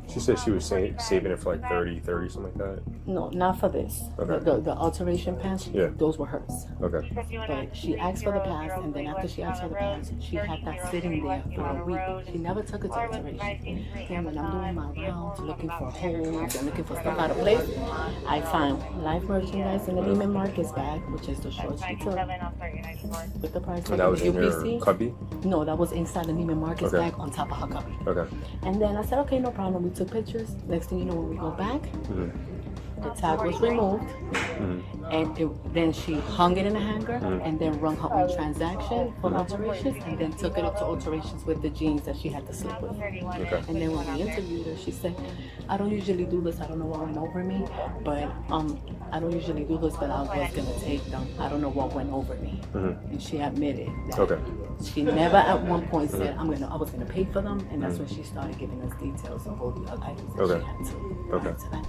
She said she was saving it for like 30, something like that. No, not for this. Okay. The alteration pants, those were hers. Okay. But she asked for the pants, and then after she asked for the pants, she had that sitting there for a week. She never took it to alteration. Then when I'm doing my rounds, looking for holes and looking for stuff out of place, I found live merchandise in the Neiman Marcus bag, which is the shorts she took with the price tag. And that was in UPC. your cubby? No, that was inside the Neiman Marcus bag on top of her cubby. Okay. And then I said, okay, no problem. We took pictures. Next thing you know, when we go back, the tag was removed, and then she hung it in a hanger, and then run her own transaction for alterations, and then took it up to alterations with the jeans that she had to slip with. Okay. And then when we interviewed her, she said, I don't usually do this. I don't know what went over me, but I don't usually do this, but I was gonna take them. I don't know what went over me. And she admitted that she never at one point said, I was gonna pay for them, and that's when she started giving us details of all the other items that she had to add to that.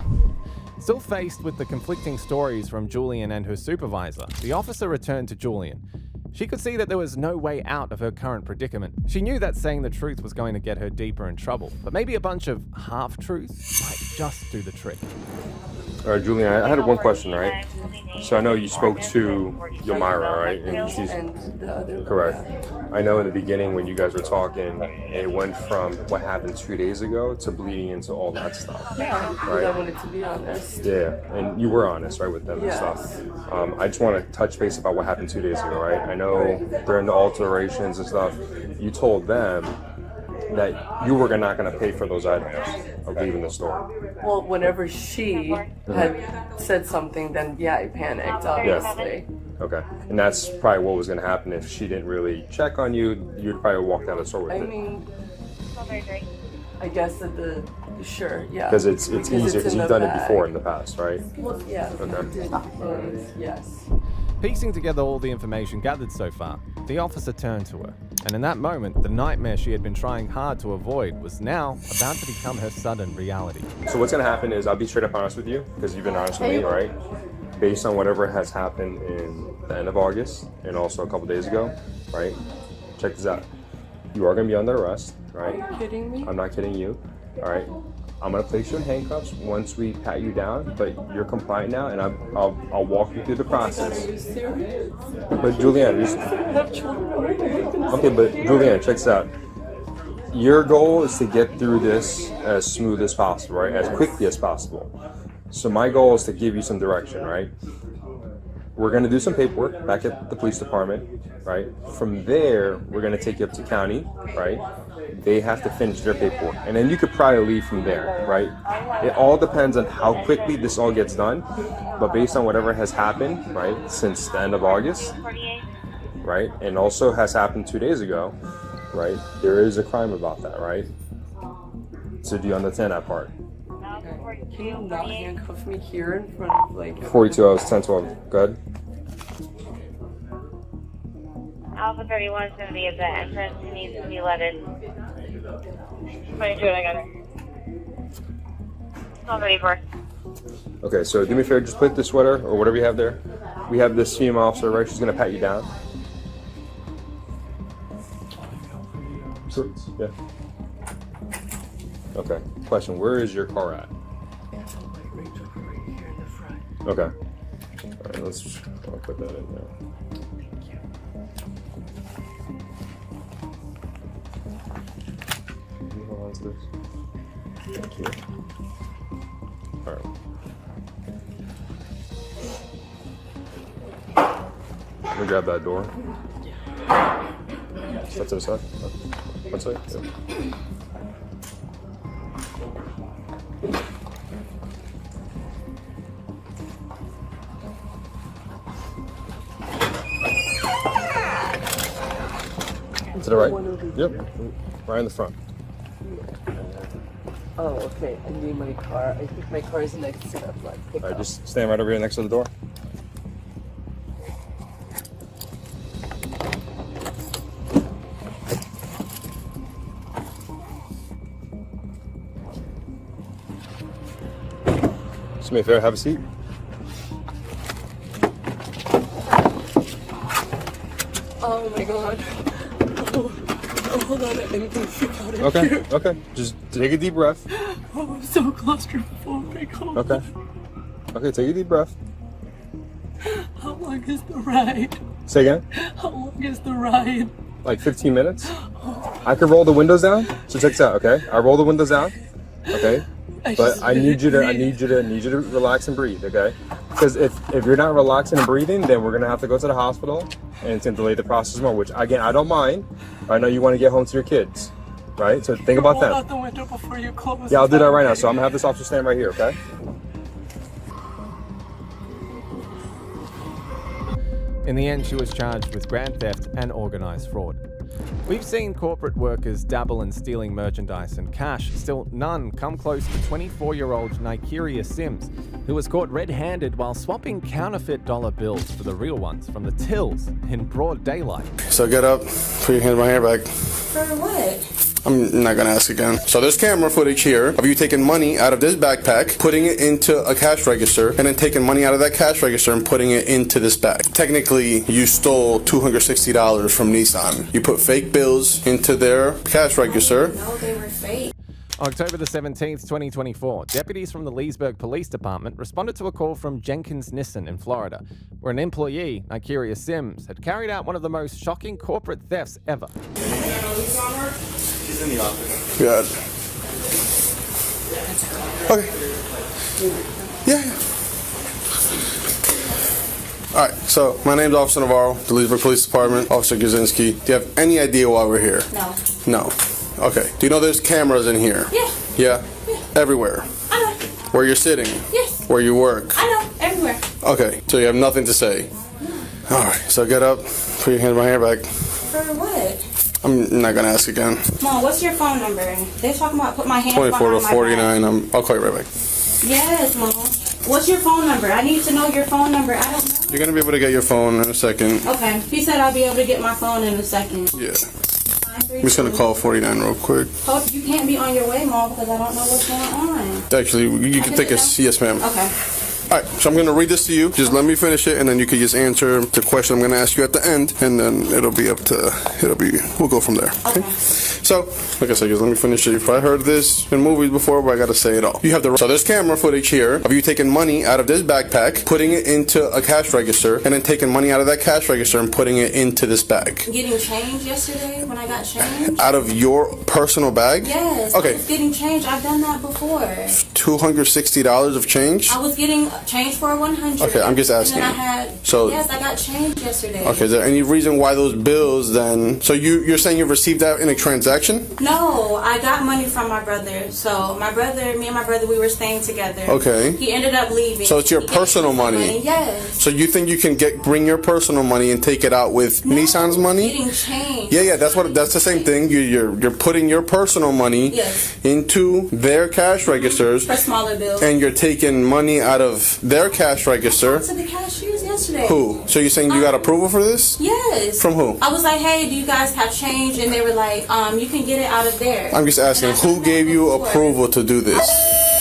Still faced with the conflicting stories from Julian and her supervisor, the officer returned to Julian. She could see that there was no way out of her current predicament. She knew that saying the truth was going to get her deeper in trouble, but maybe a bunch of half-truths might just do the trick. All right, Julian, I had one question, right? So I know you spoke to Yomira, right? And she's correct. I know in the beginning when you guys were talking, it went from what happened 2 days ago to bleeding into all that stuff. Yeah, right? I wanted to be honest. Yeah, and you were honest, right, with them and Yes. stuff. I just want to touch base about what happened 2 days ago, right? I know during the alterations and stuff, you told them that you were not going to pay for those items of leaving the store. Well, whenever she had said something, then yeah, I panicked, obviously. Yeah. Okay. And that's probably what was going to happen if she didn't really check on you. You'd probably walk out of the store with I it. mean, I guess that sure, yeah. Because it's easier because you've done it before in the past, right? Well, yeah. Okay. Yes. Piecing together all the information gathered so far, the officer turned to her. And in that moment, the nightmare she had been trying hard to avoid was now about to become her sudden reality. So what's going to happen is I'll be straight up honest with you because you've been honest with me, right? Based on whatever has happened in the end of August and also a couple days ago, right? Check this out. You are going to be under arrest, right? Are you kidding me? I'm not kidding you, all right? I'm going to place you in handcuffs once we pat you down, but you're compliant now, and I'll walk you through the process. Are you serious? But Julianne, okay, but Julianne, check this out. Your goal is to get through this as smooth as possible, right? As quickly as possible. So my goal is to give you some direction, right? We're going to do some paperwork back at the police department, right? From there, we're going to take you up to county, right? They have to finish their paperwork. And then you could probably leave from there, right? It all depends on how quickly this all gets done. But based on whatever has happened, right, since the end of August, right? And also has happened 2 days ago, right? There is a crime about that, right? So do you understand that part? Can you not handcuff me here in front of like 42 hours, 10-12. Good. Alpha 31 is going to be at the entrance. He needs to be let in. 22, I got it. Call 34. Okay, so do me a favor, just put the sweater or whatever you have there. We have this female officer, right? She's gonna pat you down. Sure. Yeah. Okay. Question: where is your car at? Okay. All right. I'll put that in there. Can you hold on to this? Thank you. All right. Let me grab that door. Step to the side. One side. Yeah. To the right. Yep. Right in the front. Oh, okay. I need my car. I think my car is next to that black pickup. All right, just stand right over here next to the door. Just make fair, have a seat. Oh my god. Oh, hold on, I'm gonna freak out in Okay, here. okay. Just take a deep breath. Oh, I'm so claustrophobic. Okay. Okay, take a deep breath. How long is the ride? Say again? How long is the ride? Like 15 minutes? I could roll the windows down. So check this out, okay? I roll the windows down, okay? But I need you to relax and breathe, okay? Because if you're not relaxing and breathing, then we're gonna have to go to the hospital, and it's gonna delay the process more. Which again, I don't mind. I know you want to get home to your kids, right? So think about Roll them. out the window before you close. Yeah, I'll do that right now. So I'm gonna have this officer stand right here, okay? In the end, she was charged with grand theft and organized fraud. We've seen corporate workers dabble in stealing merchandise and cash, still none come close to 24-year-old Nikeria Sims, who was caught red-handed while swapping counterfeit dollar bills for the real ones from the tills in broad daylight. So get up, put your hand behind your back. For what? I'm not gonna ask again. So there's camera footage here of you taking money out of this backpack, putting it into a cash register, and then taking money out of that cash register and putting it into this bag. Technically, you stole $260 from Nissan. You put fake bills into their cash register. No, they were fake. October the 17th, 2024, deputies from the Leesburg Police Department responded to a call from Jenkins Nissan in Florida, where an employee, Nikeria Sims, had carried out one of the most shocking corporate thefts ever. She's in the office. Good. Okay. Yeah. All right, so my name's Officer Navarro, the Leesburg Police Department, Officer Gazinski. Do you have any idea why we're here? No. No. Okay. Do you know there's cameras in here? Yeah. Yeah? Everywhere. I know. Where you're sitting? Yes. Where you work? I know. Everywhere. Okay, so you have nothing to say? All right, so get up, put your hand behind your back. For what? I'm not gonna ask again. Mom, what's your phone number? They're talking about put my hands 24 to behind my 49. I'll call you right back. back. Yes, Mom. What's your phone number? I need to know your phone number. I don't know. You're gonna be able to get your phone in a second. Okay. He said I'll be able to get my phone in a second. Yeah. I'm just gonna call 49 real quick. Hope you can't be on your way, Mom, because I don't know what's going on. Actually, you can take a yes, ma'am. Okay. All right, so I'm going to read this to you. Just let me finish it, and then you can just answer the question I'm going to ask you at the end, and then we'll go from there. Okay? So, like I said, just let me finish it. If I heard this in movies before, but I got to say it all. So there's camera footage here of you taking money out of this backpack, putting it into a cash register, and then taking money out of that cash register and putting it into this bag. Getting change yesterday when I got change? Out of your personal bag? Yes. Okay. I was getting change. I've done that before. $260 of change? I was getting change for 100. Okay, I'm just asking. And then I had, yes, I got change yesterday. Okay, is there any reason why those bills then? So you're saying you received that in a transaction? No, I got money from my brother. So me and my brother, we were staying together. Okay. He ended up leaving. So it's your personal money? Yes. So you think you can bring your personal money and take it out with Nissan's money? Getting change. Yeah, that's the same thing. You're putting your personal money into their cash registers for smaller bills. And you're taking money out of their cash register. To the cashiers yesterday. Who? So you're saying you got approval for this? Yes. From who? I was like, hey, do you guys have change? And they were like, you can get it out of there. I'm just asking, who gave you approval to do this?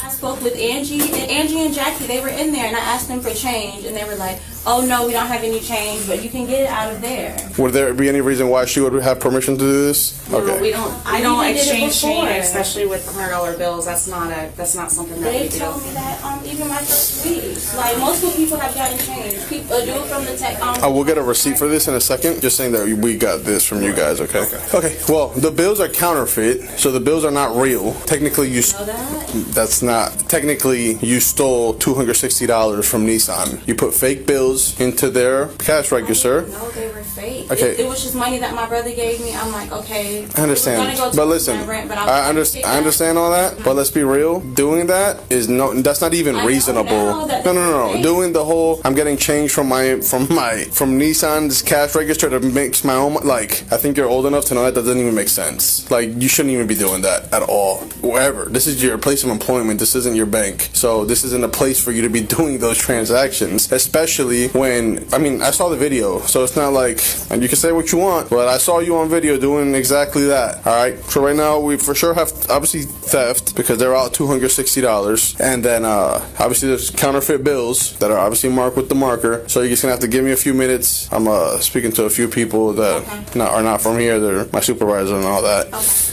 I spoke with Angie and Jackie. They were in there, and I asked them for change, and they were like, oh no, we don't have any change, but you can get it out of there. Would there be any reason why she would have permission to do this? No, Okay. we don't exchange change, especially with $100 bills. That's not something that They we do. told me that even my first week. Like multiple people have gotten change. People do it from the tech. I will get a receipt for this in a second. Just saying that we got this from you guys. Okay. Okay. Well, the bills are counterfeit, so the bills are not real. Technically, you. Know that? That's not. Technically, you stole $260 from Nissan. You put fake bills into their cash register. No, they were fake. Okay. It was just money that my brother gave me. I'm like, okay. I understand, but listen, I understand all that, but let's be real. Doing that that's not even reasonable. No. Doing the whole, I'm getting change from Nissan's cash register to make my own. Like, I think you're old enough to know that doesn't even make sense. Like, you shouldn't even be doing that at all. Wherever. This is your place of employment. This isn't your bank. So this isn't a place for you to be doing those transactions, especially when, I saw the video, so it's not like like, and you can say what you want, but I saw you on video doing exactly that. All right. So right now we for sure have obviously theft because they're out $260, and then obviously there's counterfeit bills that are obviously marked with the marker. So you're just gonna have to give me a few minutes. I'm speaking to a few people that are not from here. They're my supervisor and all that,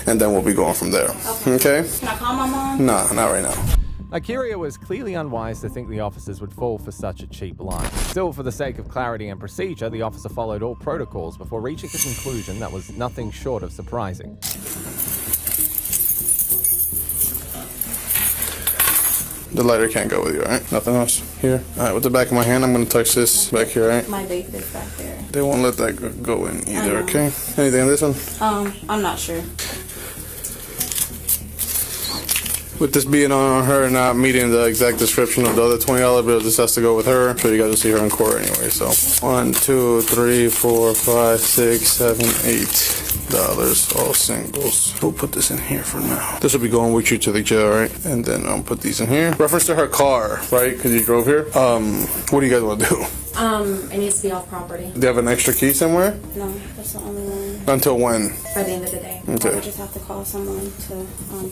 and then we'll be going from there. Okay. Can I call my mom? Nah, not right now. Akiria was clearly unwise to think the officers would fall for such a cheap lie. Still, for the sake of clarity and procedure, the officer followed all protocols before reaching a conclusion that was nothing short of surprising. The lighter can't go with you, alright? Nothing else here? Alright, with the back of my hand, I'm gonna touch this back here, alright? My vape is back there. They won't let that go in either, okay? Anything on this one? I'm not sure. With this being on her and not meeting the exact description of the other $20 bill, this has to go with her. I'm sure you guys will see her in court anyway, so. 1, 2, 3, 4, 5, 6, 7, $8. All singles. We'll put this in here for now. This will be going with you to the jail, right? And then I'll put these in here. Reference to her car, right? Because you drove here. What do you guys want to do? It needs to be off property. Do you have an extra key somewhere? No, that's the only one. Until when? By the end of the day. Okay. I would just have to call someone to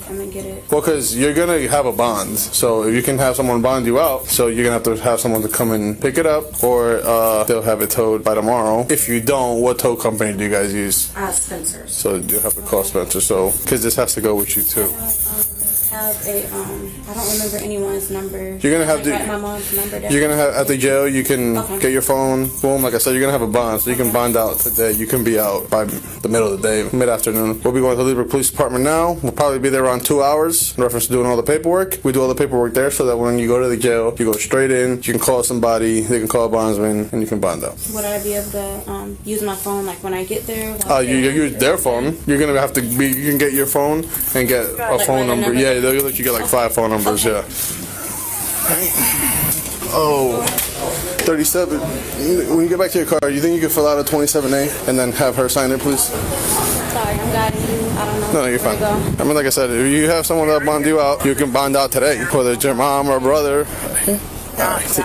come and get it. Well, because you're going to have a bond. So if you can have someone bond you out, so you're going to have someone to come and pick it up, or they'll have it towed by tomorrow. If you don't, what tow company do you guys use? Spencer's. So you have to call Spencer. So, because this has to go with you too. Have a I don't remember anyone's number. You're gonna have to. Write my mom's number down. You're gonna have at the jail. You can get your phone. Boom. Like I said, you're gonna have a bond, so you can bond out today. You can be out by the middle of the day, mid-afternoon. We'll be going to the Liberty Police Department now. We'll probably be there around 2 hours in reference to doing all the paperwork. We do all the paperwork there, so that when you go to the jail, you go straight in. You can call somebody. They can call a bondsman, and you can bond out. Would I be able to use my phone like when I get there? You use their phone. You're gonna have to be. You can get your phone and get a phone number. Yeah, they'll let you get like 5 phone numbers. Yeah. Oh, 37. When you get back to your car, you think you can fill out a 27A and then have her sign it, please? Sorry, I'm guiding you. I don't know. No, you're fine. I mean, like I said, if you have someone that bond you out, you can bond out today, whether it's your mom or brother. Take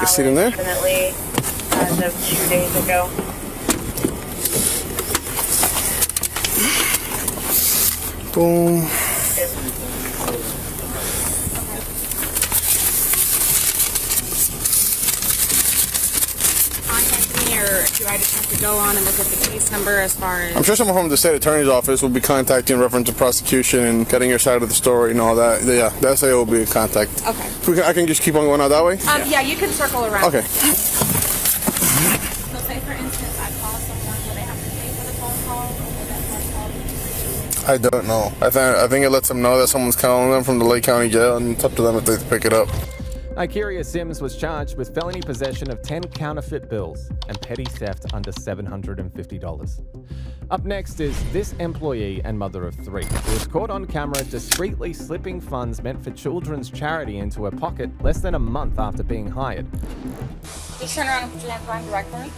a seat in there. Definitely as of 2 days ago. Boom. Or do I just have to go on and look at the case number as far as... I'm sure someone from the state attorney's office will be contacting in reference to prosecution and getting your side of the story and all that. Yeah, the SAO will be in contact. Okay. I can just keep on going out that way? Yeah, you can circle around. Okay. So say for instance, I call someone, will they have to pay for the phone call? Or will that phone call be I don't know. I think it lets them know that someone's calling them from the Lake County Jail, and it's up to them if they pick it up. Akiria Sims was charged with felony possession of 10 counterfeit bills and petty theft under $750. Up next is this employee and mother of 3, who was caught on camera discreetly slipping funds meant for children's charity into her pocket less than a month after being hired. Just turn around and put your hands behind your back for me.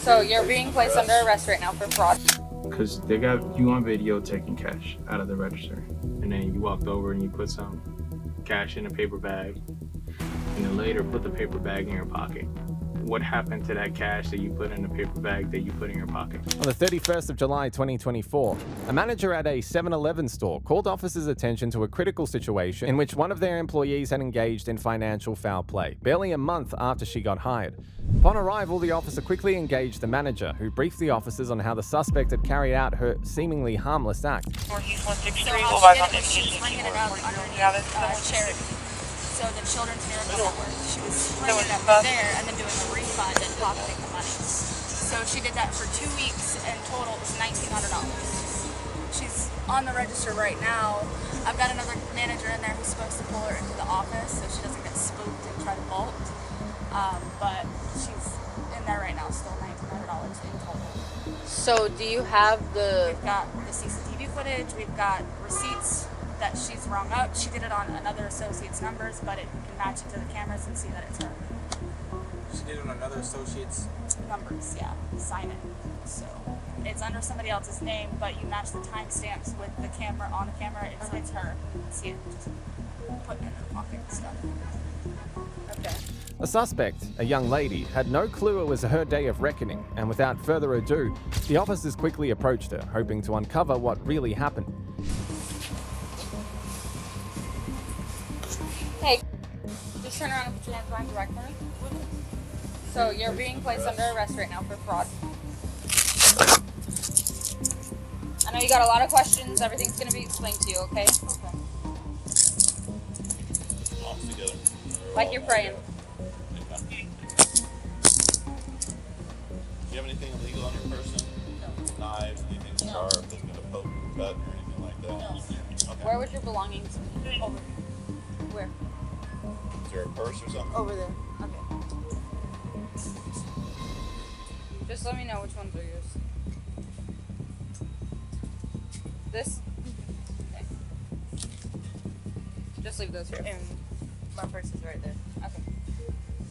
So you're being placed under arrest right now for fraud. Because they got you on video taking cash out of the register, and then you walked over and you put some cash in a paper bag, and then later put the paper bag in your pocket. What happened to that cash that you put in the paper bag that you put in your pocket? On the 31st of July 2024, a manager at a 7-Eleven store called officers' attention to a critical situation in which one of their employees had engaged in financial foul play, barely a month after she got hired. Upon arrival, the officer quickly engaged the manager, who briefed the officers on how the suspect had carried out her seemingly harmless act. Charity. So the Children's Miracle Network. She was bringing it up there and then doing a refund and pocketing the money. So she did that for 2 weeks, and total was $1,900. She's on the register right now. I've got another manager in there who's supposed to pull her into the office so she doesn't get spooked and try to bolt. But she's in there right now, still $1,900 in total. So do you have We've got the CCTV footage, we've got receipts that she's rung up. She did it on another associate's numbers, but it can match it to the cameras and see that it's her. She did it on another associate's Numbers, yeah. Sign it. So it's under somebody else's name, but you match the timestamps with the camera on the camera. It's her. You can see it. Just putting it in her pocket and stuff. Okay. A suspect, a young lady, had no clue it was her day of reckoning, and without further ado, the officers quickly approached her, hoping to uncover what really happened. Hey, just turn around and put your hands behind your back for me. So you're being placed under arrest right now for fraud. I know you got a lot of questions. Everything's going to be explained to you, okay? Okay. Like you're praying. Do you have anything illegal on your person? No. Knives, anything sharp that's going to poke, cut, or anything like that? No. Okay. Where would your belongings be? Over. Where? Is there a purse or something? Over there. Okay. Just let me know which ones are yours. This? Okay. Just leave those here. And my purse is right there. Okay.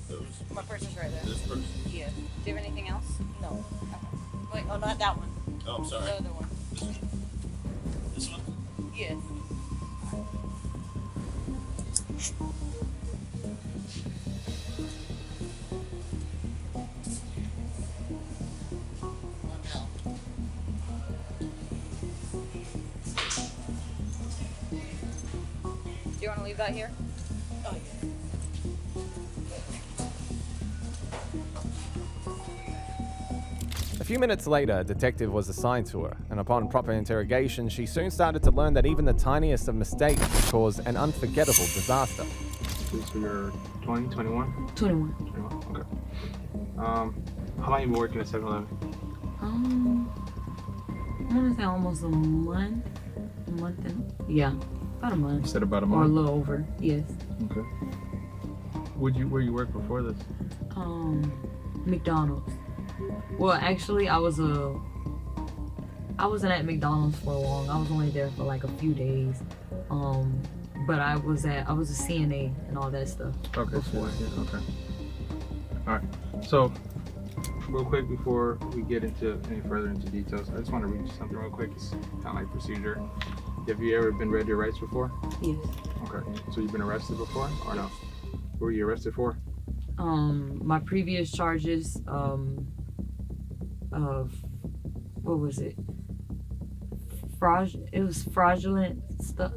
Those? My purse is right there. This purse? Yeah. Do you have anything else? No. Okay. Wait, Oh, not that one. Oh, I'm sorry. The other one. This one? Yes. Do you want to leave that here? Oh, yeah. A few minutes later, a detective was assigned to her, and upon proper interrogation, she soon started to learn that even the tiniest of mistakes could cause an unforgettable disaster. So you're 20, 21? 21. 21, okay. How long have you been working at 7-Eleven? I want to say almost a month. About a month. You said about a Or month? a little over, yes. Okay. Where you work before this? McDonald's. Well, actually, I wasn't at McDonald's for long. I was only there for like a few days. But I was a CNA and all that stuff. Okay. Before. Okay. All right. So, real quick before we get into any further into details, I just want to read you something real quick. It's kind of like procedure. Have you ever been read your rights before? Yes. Okay. So you've been arrested before, or no? What were you arrested for? My previous charges of what was it? It was fraudulent stuff.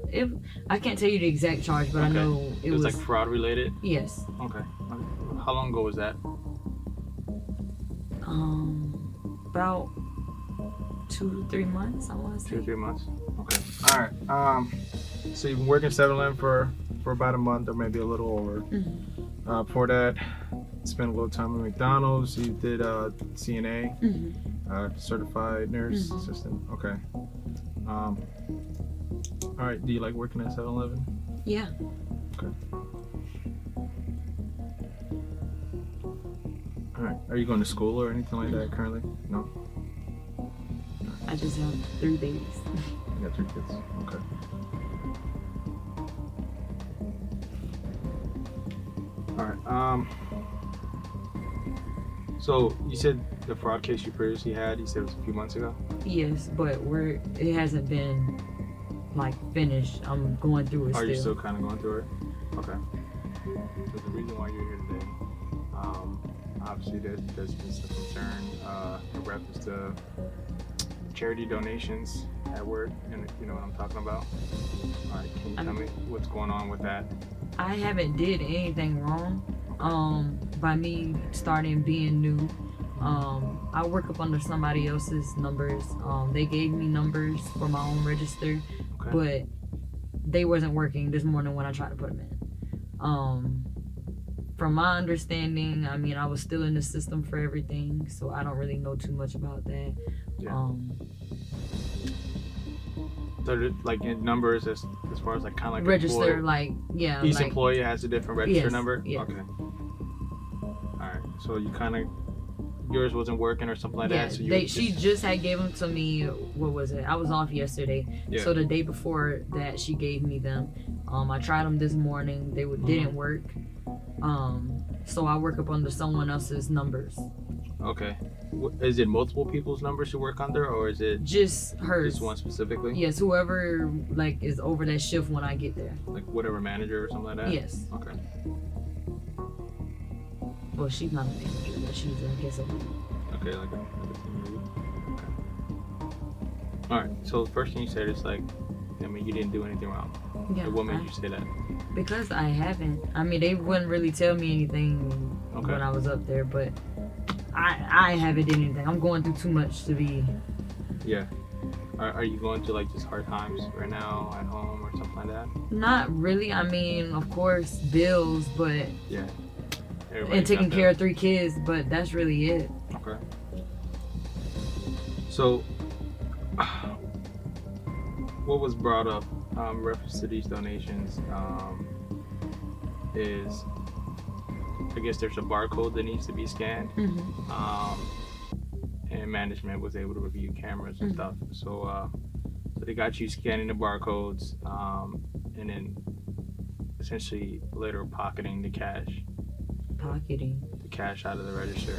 I can't tell you the exact charge, but I know it was like fraud related. Yes. Okay. How long ago was that? About 2 to 3 months, I want to say. 2 to 3 months. Okay. All right. So you've been working 7-Eleven for about a month or maybe a little over. Mm-hmm. Before that, spent a little time at McDonald's. You did CNA, certified nurse assistant. Okay. All right. Do you like working at 7-Eleven? Yeah. Okay. All right. Are you going to school or anything like that currently? No. I just have 3 babies. You got 3 kids. Okay. All right. So you said the fraud case you previously had, you said it was a few months ago? Yes, but it hasn't been like finished. I'm going through it still. Are you still kind of going through it? Okay. So the reason why you're here today, obviously there's been some concern in reference to charity donations at work, and you know what I'm talking about. All right, can you tell me what's going on with that? I haven't did anything wrong. By me starting being new, I work up under somebody else's numbers. They gave me numbers for my own register, but they wasn't working this morning when I tried to put them in. From my understanding, I mean, I was still in the system for everything, so I don't really know too much about that. Yeah. So like in numbers as far as like kind of like register, employee, each employee has a different register number. Yeah. Okay. All right. So you kind of yours wasn't working or something like that. So she just had gave them to me. What was it? I was off yesterday, so the day before that she gave me them. I tried them this morning. They didn't work. So I work up under someone else's numbers. Okay. Is it multiple people's numbers you work under, or is it just hers? Just one specifically? Yes, whoever like is over that shift when I get there. Like whatever manager or something like that? Yes. Okay. Well, she's not a manager, but she's, I guess, a lead. Okay, like a team lead. Okay. All right. So the first thing you said is like, I mean, you didn't do anything wrong. Yeah, What made you say that? Because I haven't. I mean, they wouldn't really tell me anything when I was up there, but I haven't done anything. I'm going through too much to be. Yeah. Are you going through like just hard times right now at home or something like that? Not really. I mean, of course, bills, but. Yeah. And taking care of 3 kids, but that's really it. Okay. So, what was brought up reference to these donations is, I guess there's a barcode that needs to be scanned, and management was able to review cameras and stuff. So they got you scanning the barcodes, and then essentially later pocketing the cash. Pocketing? The cash out of the register.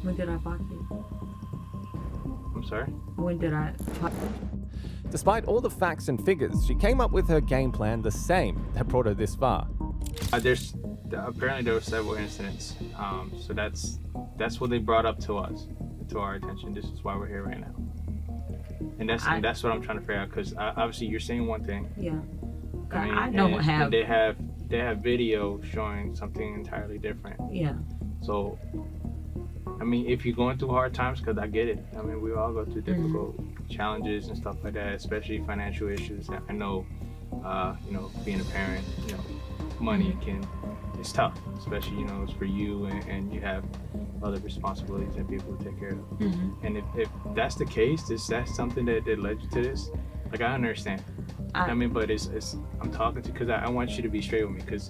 When did I pocket? I'm sorry? When did I pocket? Despite all the facts and figures, she came up with her game plan the same that brought her this far. Apparently there were several incidents, so that's what they brought up to us, to our attention. This is why we're here right now, and that's what I'm trying to figure out. Because obviously you're saying one thing. Yeah. I mean, I don't have. And they have video showing something entirely different. Yeah. So, I mean, if you're going through hard times, because I get it. I mean, we all go through difficult challenges and stuff like that, especially financial issues. I know, being a parent, money it's tough, especially, it's for you and you have other responsibilities and people to take care of. And if that's the case, is that something that led you to this? Like, I understand. But it's I'm talking to, because I want you to be straight with me, because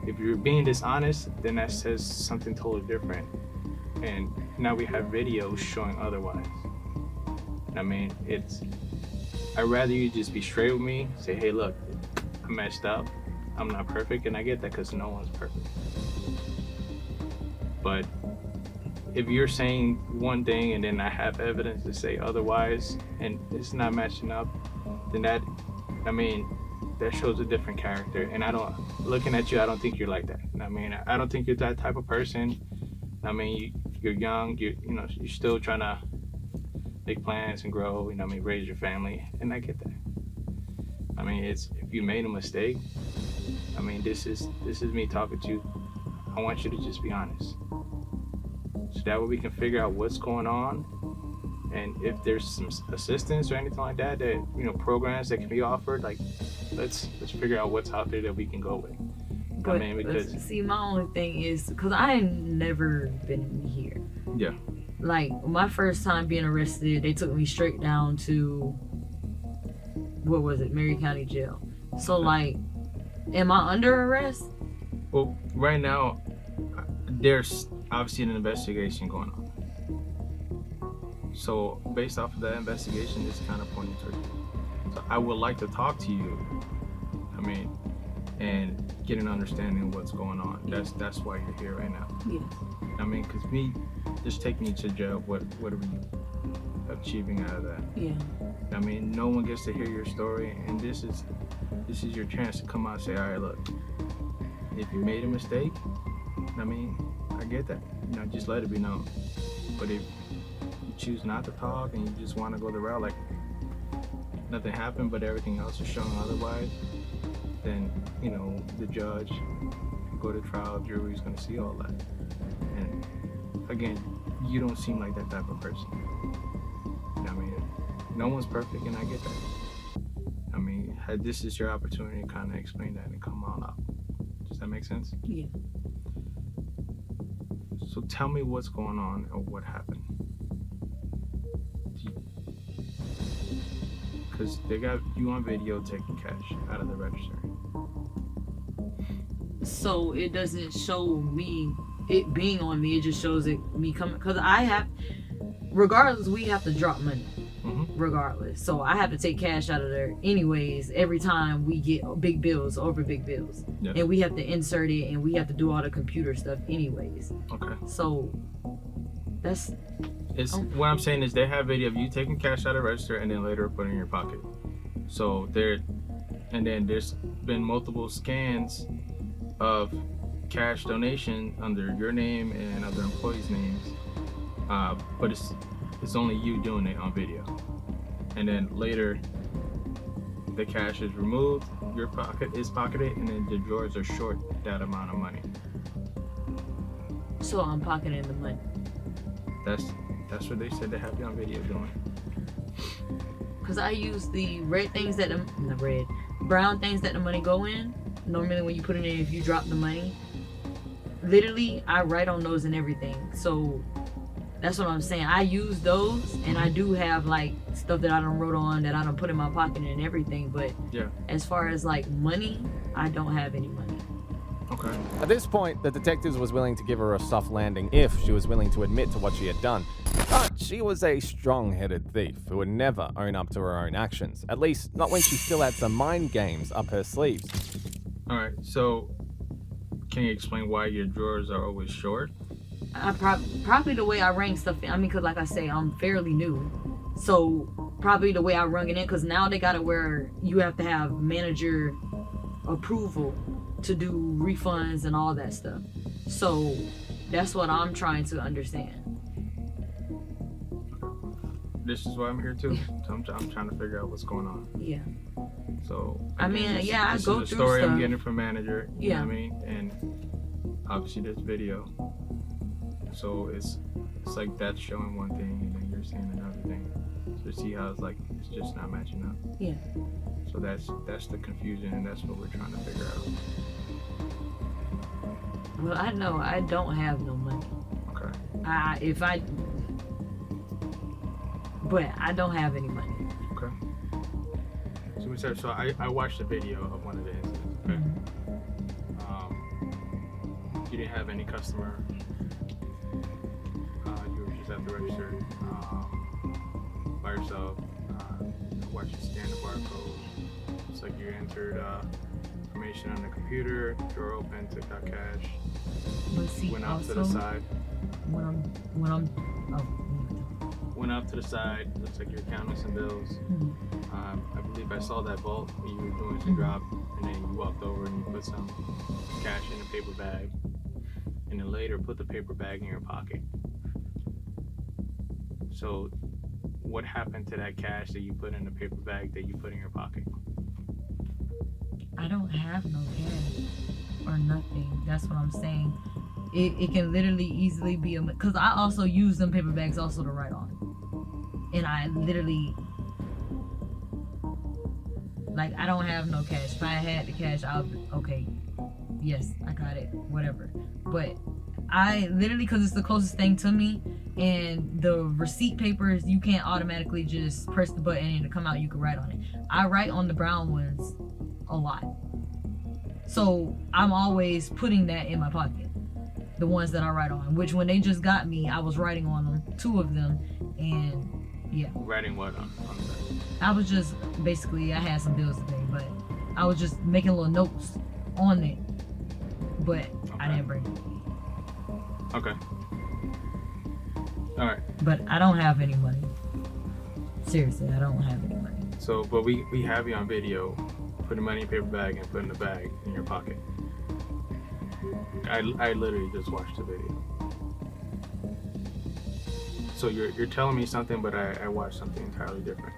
if you're being dishonest, then that says something totally different. And now we have videos showing otherwise. I mean, I'd rather you just be straight with me, say, hey, look, I messed up. I'm not perfect, and I get that because no one's perfect. But if you're saying one thing and then I have evidence to say otherwise, and it's not matching up, then that shows a different character. And looking at you, I don't think you're like that. I mean, I don't think you're that type of person. I mean, you're young, you're still trying to make plans and grow, raise your family, and I get that. I mean, if you made a mistake, I mean, this is me talking to you. I want you to just be honest, so that way we can figure out what's going on, and if there's some assistance or anything like that, programs that can be offered. Like, let's figure out what's out there that we can go with. But, I mean, because see, my only thing is, because I ain't never been here. Yeah. Like, my first time being arrested, they took me straight down to, what was it, Mary County Jail. So, like, am I under arrest? Well, right now, there's obviously an investigation going on. So, based off of that investigation, it's kind of pointing towards you. So, I would like to talk to you. I mean, and get an understanding of what's going on. That's why you're here right now. Yeah. I mean, because me just taking you to jail, what are we achieving out of that? Yeah. I mean, no one gets to hear your story, and this is your chance to come out and say, all right, look, if you made a mistake, I mean, I get that. Just let it be known. But if you choose not to talk and you just want to go the route like nothing happened, but everything else is showing otherwise, then, the judge, go to trial, jury's going to see all that. And again, you don't seem like that type of person. I mean, no one's perfect, and I get that. I mean, this is your opportunity to kind of explain that and come on up. Does that make sense? Yeah. So tell me what's going on or what happened. Because they got you on video taking cash out of the register. So it doesn't show me it being on me, it just shows me coming, because regardless, we have to drop money. Regardless, so I have to take cash out of there anyways every time we get big bills over big bills. Yeah. And we have to insert it, and we have to do all the computer stuff anyways. Okay. So what I'm saying is they have video of you taking cash out of the register and then later put it in your pocket. So and then there's been multiple scans of cash donation under your name and other employees' names, but it's only you doing it on video. And then later, the cash is removed, your pocket is pocketed, and then the drawers are short that amount of money. So I'm pocketing the money. That's what they said they have you on video doing. Cause I use the brown things that the money go in. Normally when you put it in, if you drop the money, literally I write on those and everything. So that's what I'm saying. I use those, and I do have like stuff that I done wrote on that I done put in my pocket and everything. But yeah, as far as like money, I don't have any money. Okay. At this point, the detectives was willing to give her a soft landing if she was willing to admit to what she had done. But she was a strong-headed thief who would never own up to her own actions. At least, not when she still had some mind games up her sleeves. Alright, so can you explain why your drawers are always short? Probably the way I rang stuff in. I mean, because like I say, I'm fairly new. So probably the way I rung it in, because now they got it where you have to have manager approval to do refunds and all that stuff. So that's what I'm trying to understand. This is why I'm here too. So I'm trying to figure out what's going on. Yeah. So I mean, yeah, I go this is through a story stuff. I'm getting from manager. You Yeah. know what I mean? And obviously this video. So it's like that's showing one thing and then you're saying another thing. So see how it's like it's just not matching up. Yeah. So that's the confusion, and that's what we're trying to figure out. Well, I know I don't have no money. Okay. But I don't have any money. Okay. So I watched a video of one of the incidents. Okay. You didn't have any customer. You were just at the register by yourself. Watch you scan the barcode. It's like you entered information on the computer, drawer open, took out cash, But see, went out to the also, side. Went out to the side. Looks like you're counting some bills. I believe I saw that vault when you were doing some drop, and then you walked over and you put some cash in a paper bag, and then later put the paper bag in your pocket. So, what happened to that cash that you put in the paper bag that you put in your pocket? I don't have no cash or nothing. That's what I'm saying. It can literally easily be because I also use them paper bags also to write on. And I literally, like, I don't have no cash. If I had the cash, I'll be, okay, yes, I got it, whatever. But I literally, because it's the closest thing to me, and the receipt papers, you can't automatically just press the button and it'll come out, you can write on it. I write on the brown ones a lot. So I'm always putting that in my pocket. The ones that I write on, which when they just got me, I was writing on them, 2 of them, and yeah. Writing what on that? I was just, basically, I had some bills to pay, but I was just making little notes on it, but I didn't bring it. Okay. Alright. But I don't have any money. Seriously, I don't have any money. So, but we have you on video, putting money in a paper bag and putting the bag in your pocket. I literally just watched the video. So you're telling me something, but I watched something entirely different.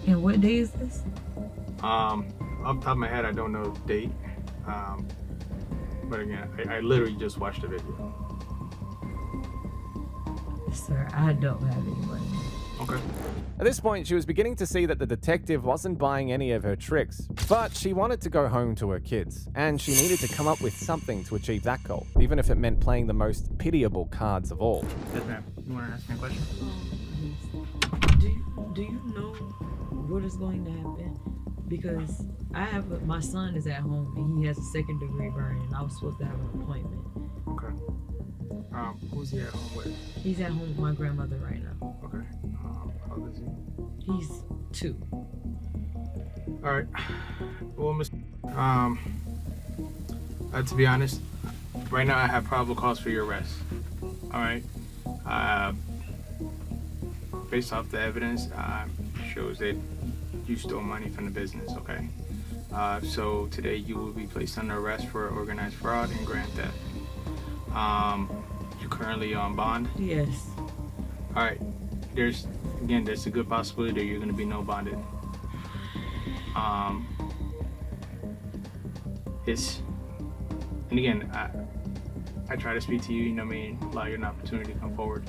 And what day is this? Off the top of my head, I don't know the date. But again, I literally just watched the video. Sir, I don't have any money. Okay. At this point, she was beginning to see that the detective wasn't buying any of her tricks, but she wanted to go home to her kids, and she needed to come up with something to achieve that goal, even if it meant playing the most pitiable cards of all. Yes, ma'am. You want to ask me a question? Do you know what is going to happen? Because my son is at home and he has a 2nd degree burn, and I was supposed to have an appointment. Okay. Who's he at home with? He's at home with my grandmother right now. Okay. How old is he? He's 2. All right. Well, to be honest, right now I have probable cause for your arrest. All right. Based off the evidence, shows that you stole money from the business. Okay. So today you will be placed under arrest for organized fraud and grand theft. You're currently on bond? Yes. All right. There's a good possibility that you're going to be no bonded. And again, I try to speak to you, allow you an opportunity to come forward.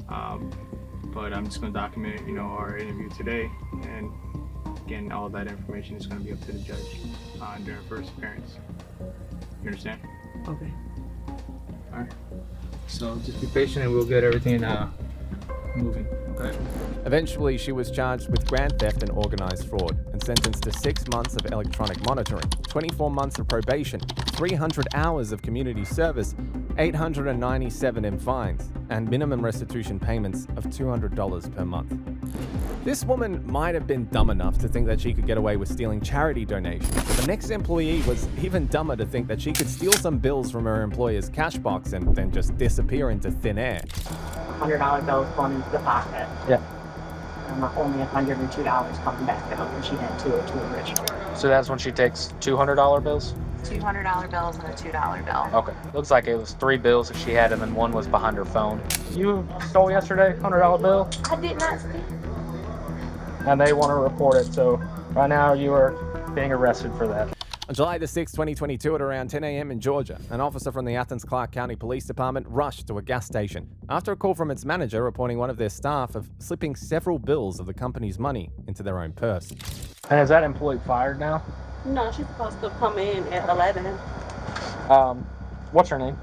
But I'm just going to document, our interview today, and again, all that information is going to be up to the judge during first appearance. You understand? Okay. All right. So just be patient, and we'll get everything moving. Okay. Eventually, she was charged with grand theft and organized fraud and sentenced to 6 months of electronic monitoring, 24 months of probation, 300 hours of community service, 897 in fines, and minimum restitution payments of $200 per month. This woman might have been dumb enough to think that she could get away with stealing charity donations, but the next employee was even dumber to think that she could steal some bills from her employer's cash box and then just disappear into thin air. $100 bills going into the pocket. Yeah. And only $102 coming back out when she had 202 originally. So that's when she takes $200 bills? $200 bills and a $2 bill. Okay. Looks like it was 3 bills that she had, and then one was behind her phone. You stole yesterday, $100 bill? I did not steal. And they want to report it, so right now you are being arrested for that. On July the 6th, 2022, at around 10 a.m. in Georgia, an officer from the Athens-Clarke County Police Department rushed to a gas station after a call from its manager reporting one of their staff of slipping several bills of the company's money into their own purse. And is that employee fired now? No, she's supposed to come in at 11. What's her name?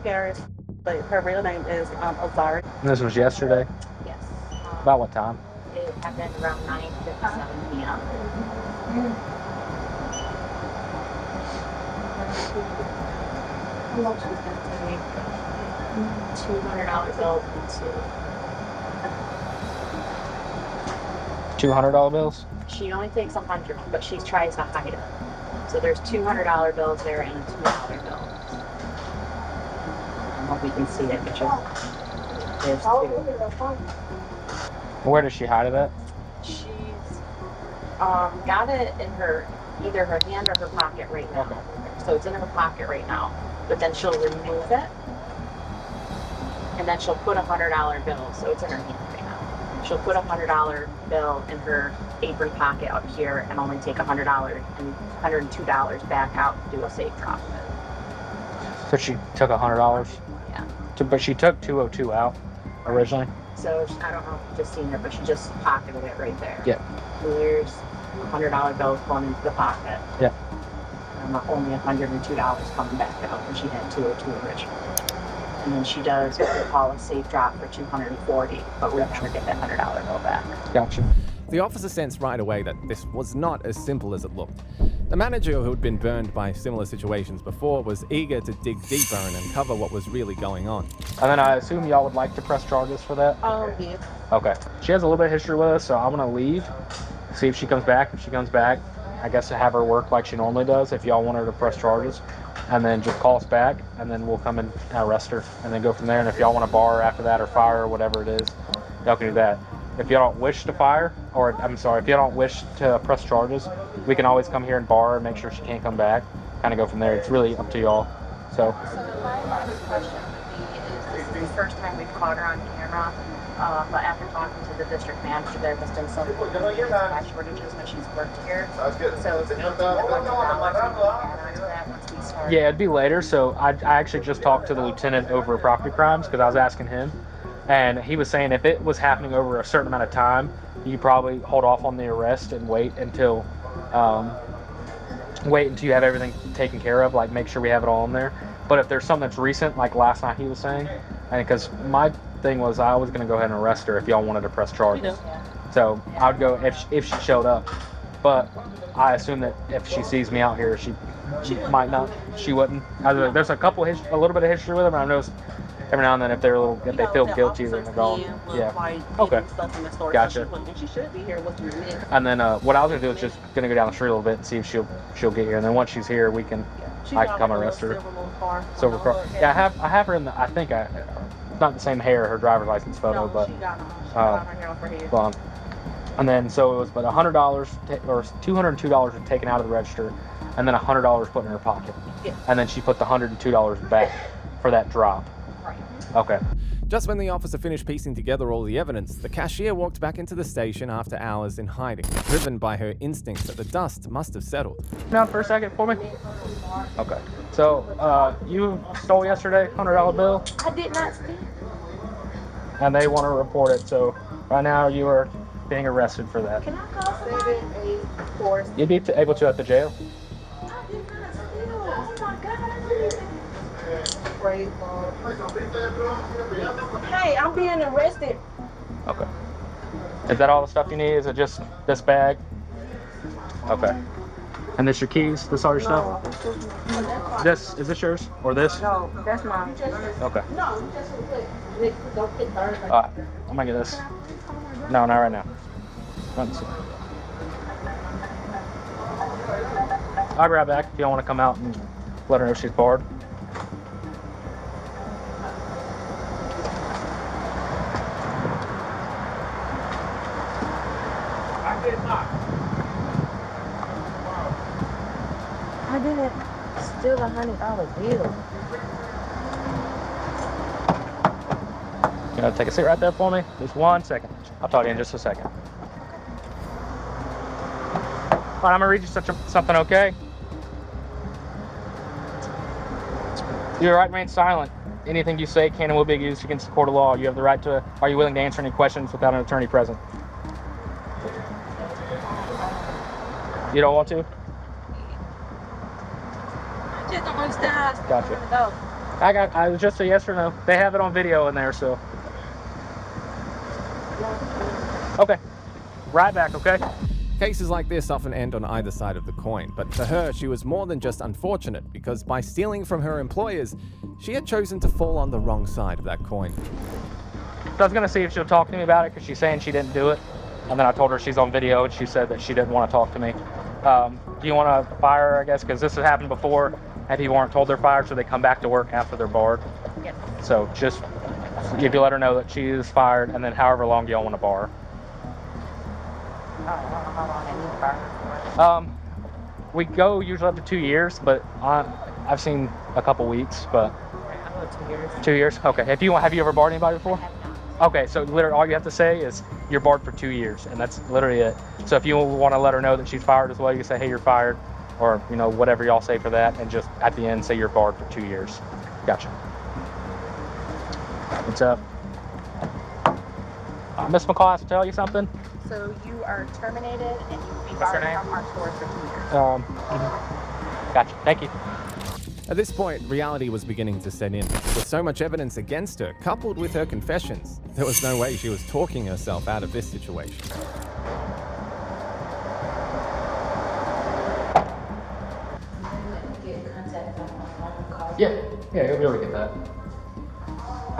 Paris, but her real name is Ozari. And this was yesterday? Yes. About what time? It happened around 9:57 p.m. How much was that today? $200 bills into. $200 bills? She only takes 100, but she tries to hide it. So there's $200 bills there and a $2 bill. I don't know if we can see it, but there's two. Where does she hide it at? She's got it in either her hand or her pocket right now. Okay. So it's in her pocket right now. But then she'll remove it, and then she'll put a $100 bill. So it's in her hand right now. She'll put a $100 bill in her apron pocket out here and only take $100 and $102 back out to do a safe drop of it. So she took $100? Yeah. But she took 202 out originally? So I don't know if you've just seen it, but she just pocketed it right there. Yeah. So there's $100 bills going into the pocket. Yeah. And only $102 coming back out when she had 202 originally. And then she does what we call a safe drop for $240, but we never get that $100 bill back. Gotcha. The officer sensed right away that this was not as simple as it looked. The manager, who had been burned by similar situations before, was eager to dig deeper and uncover what was really going on. And then I assume y'all would like to press charges for that? Yeah. Okay. She has a little bit of history with us, so I'm going to leave, see if she comes back. If she comes back, I guess to have her work like she normally does, if y'all want her to press charges. And then just call us back, and then we'll come and arrest her, and then go from there. And if y'all want to bar her after that or fire or whatever it is, y'all can do that. If y'all don't wish to fire, or if y'all don't wish to press charges, we can always come here and bar her and make sure she can't come back. Kind of go from there. It's really up to y'all. So my last question would be, is this is the first time we've caught her on camera, but after talking to the district manager, there has been some cash shortages when she's worked here. So it's yeah, it'd be later. So I actually just talked to the lieutenant over property crimes because I was asking him, and he was saying if it was happening over a certain amount of time, you probably hold off on the arrest and wait until you have everything taken care of, like make sure we have it all in there. But if there's something that's recent, like last night he was saying, and because my thing was I was going to go ahead and arrest her if y'all wanted to press charges. So I would go if she showed up. But I assume that if she sees me out here, she might not. She wouldn't. There's a little bit of history with them. I noticed every now and then if they feel guilty, then they're gone. Yeah. Okay. Gotcha. She should be here with me. And then what I was gonna do is just gonna go down the street a little bit and see if she'll get here. And then once she's here, I can come arrest her. Silver car. Yeah, I have her in the. I think not the same hair, her driver's license photo, but. She got her hair off her head. Hold on. And then so it was but $100 or $202 was taken out of the register, and then $100 put in her pocket. Yeah. And then she put the $102 back for that drop. Right. Okay. Just when the officer finished piecing together all the evidence, the cashier walked back into the station after hours in hiding, driven by her instincts that the dust must have settled. Now for a second for me. Okay. So you stole yesterday, $100 bill, I did not steal. and they want to report it. So right now you are being arrested for that. Can I call somebody? 784. You'd be able to at the jail. I did not steal. Oh my God. Hey, I'm being arrested. Okay. Is that all the stuff you need? Is it just this bag? Okay. And this your keys? This all your stuff? This, is this yours? Or this? No, that's mine. Okay. No, you just don't pick third. Alright. I'm gonna get this. No, not right now. I'll grab back if you don't want to come out and let her know she's barred. I didn't steal $100 bill. You gotta take a seat right there for me? Just 1 second. I'll talk to you in just a second. Alright, I'm gonna read you something, okay? Your right to remain silent. Anything you say can and will be used against the court of law. You have the right to. Are you willing to answer any questions without an attorney present? You don't want to? I just don't understand how it's Gotcha. I was just a yes or no. They have it on video in there, so. Okay. Right back, okay? Cases like this often end on either side of the coin, but for her, she was more than just unfortunate, because by stealing from her employers, she had chosen to fall on the wrong side of that coin. So I was gonna see if she'll talk to me about it, because she's saying she didn't do it. And then I told her she's on video, and she said that she didn't want to talk to me. Do you want to fire her, I guess? Because this has happened before, and people weren't told they're fired, so they come back to work after they're barred. Yep. So just, if you let her know that she is fired, and then however long y'all want to bar her. How long I need to fire? We go usually up to 2 years, but I've seen a couple weeks, but. 2 years. 2 years? Okay. Have you ever barred anybody before? Okay, so literally all you have to say is you're barred for 2 years, and that's literally it. So if you want to let her know that she's fired as well, you can say, hey, you're fired, or whatever y'all say for that, and just at the end say you're barred for 2 years. Gotcha. What's up? Miss McCall has to tell you something? So you are terminated and you will be What's her barred name? from our store for 2 years. Gotcha. Thank you. At this point, reality was beginning to set in. With so much evidence against her, coupled with her confessions, there was no way she was talking herself out of this situation. Yeah, you'll be able to get that.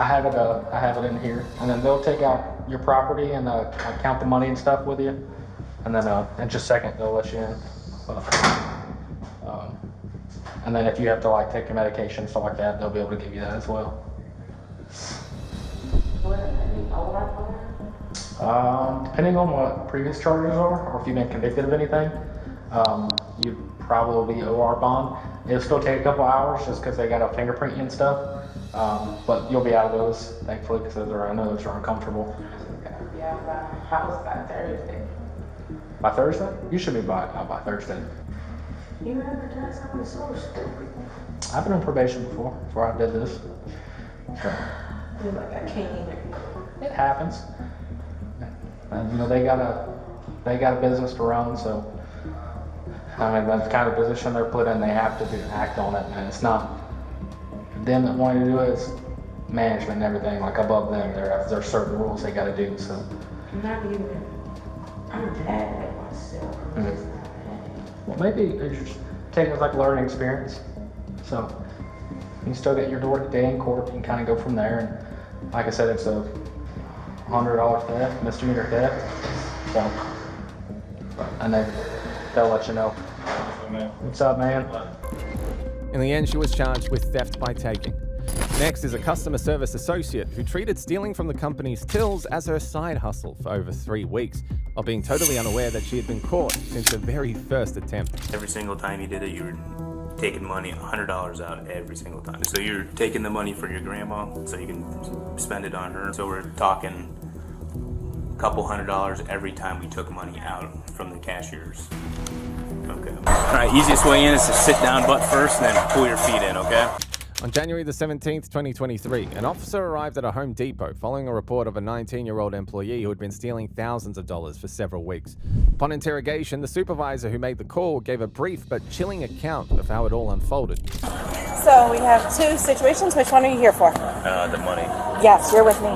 I have it in here, and then they'll take out your property and count the money and stuff with you, and then in just a second they'll let you in. And then if you have to take your medication and stuff like that, they'll be able to give you that as well. Depending on what previous charges are, or if you've been convicted of anything, you probably OR bond. It'll still take a couple hours just because they got to fingerprint you and stuff. But you'll be out of those, thankfully, because I know those are uncomfortable. Yeah, house by Thursday. By Thursday? You should be out by Thursday. You ever done something so stupid? I've been on probation before I did this. So, I feel like I can't even. it happens. And they got a business to run, so that's the kind of position they're put in. They have to act on it, and it's not them that want to do it. It's management and everything above them. There's certain rules they got to do. So. Not even. I'm bad at myself. Well, maybe you should take it as a learning experience. So you still get your day in court. You can kind of go from there. And like I said, it's a $100 theft, misdemeanor theft. So, and they'll let you know. What's up, man? In the end, she was charged with theft by taking. Next is a customer service associate who treated stealing from the company's tills as her side hustle for over 3 weeks, while being totally unaware that she had been caught since her very first attempt. Every single time you did it, you were taking money, $100 out every single time. So you're taking the money for your grandma so you can spend it on her. So we're talking a couple $100 every time we took money out from the cashiers. Okay. All right, easiest way in is to sit down butt first and then pull your feet in, okay? On January the 17th, 2023, an officer arrived at a Home Depot following a report of a 19-year-old employee who had been stealing thousands of dollars for several weeks. Upon interrogation, the supervisor who made the call gave a brief but chilling account of how it all unfolded. So we have two situations. Which one are you here for? The money. Yes, you're with me.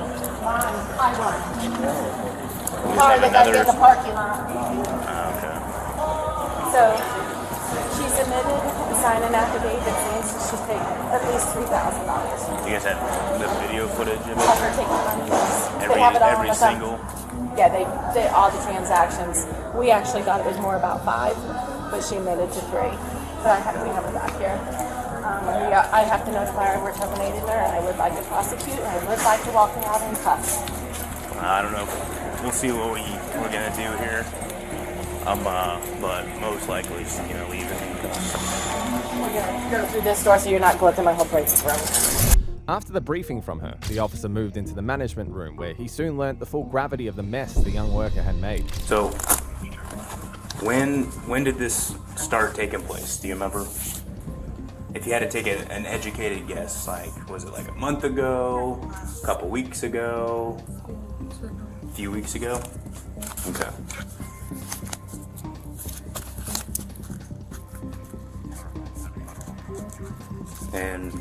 Car that got in the parking lot. Okay. So she submitted and signed an affidavit saying she's taken at least $3,000. You guys have the video footage of it? Of her taking money, yes. Every, They have it all every on the phone. single? Yeah, they all the transactions. We actually thought it was more about 5, but she admitted to 3. But we have it back here. I have to notify her we're terminating her, and I would like to prosecute, and I would like to walk her out in cuffs. I don't know. We'll see what we're gonna do here. But most likely she's gonna leave it in cuffs. We're gonna go through this door so you're not going through my whole breaks room. After the briefing from her, the officer moved into the management room where he soon learnt the full gravity of the mess the young worker had made. So, when did this start taking place? Do you remember? If you had to take an educated guess, like, was it like a month ago, a couple weeks ago, a few weeks ago? Okay. And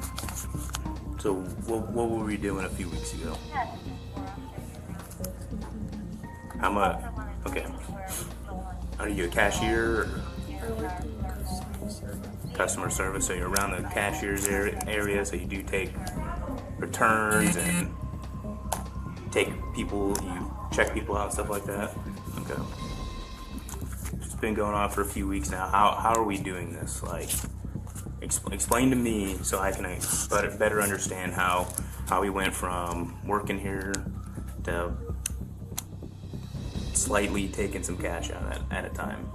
so, what were we doing a few weeks ago? Okay. Are you a cashier or customer service? So you're around the cashier's area, so you do take returns and you check people out and stuff like that? Okay. It's been going on for a few weeks now. How are we doing this? Like, explain to me so I can better understand how we went from working here to slightly taking some cash out at a time.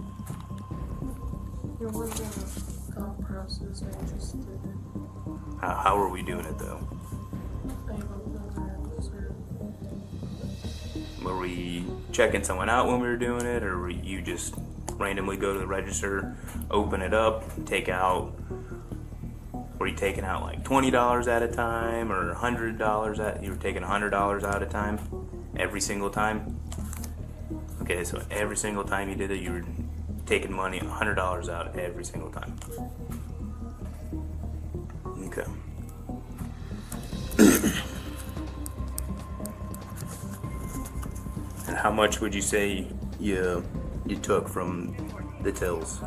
It wasn't a thought process, I just did it. How are we doing it though? I don't know where it was. Were we checking someone out when we were doing it, or were you just randomly go to the register, open it up, take out? Were you taking out like $20 at a time, or $100 you were taking $100 out at a time, every single time? Okay, so every single time you did it, you were taking money, $100 out every single time. Okay. And how much would you say you took from the tills?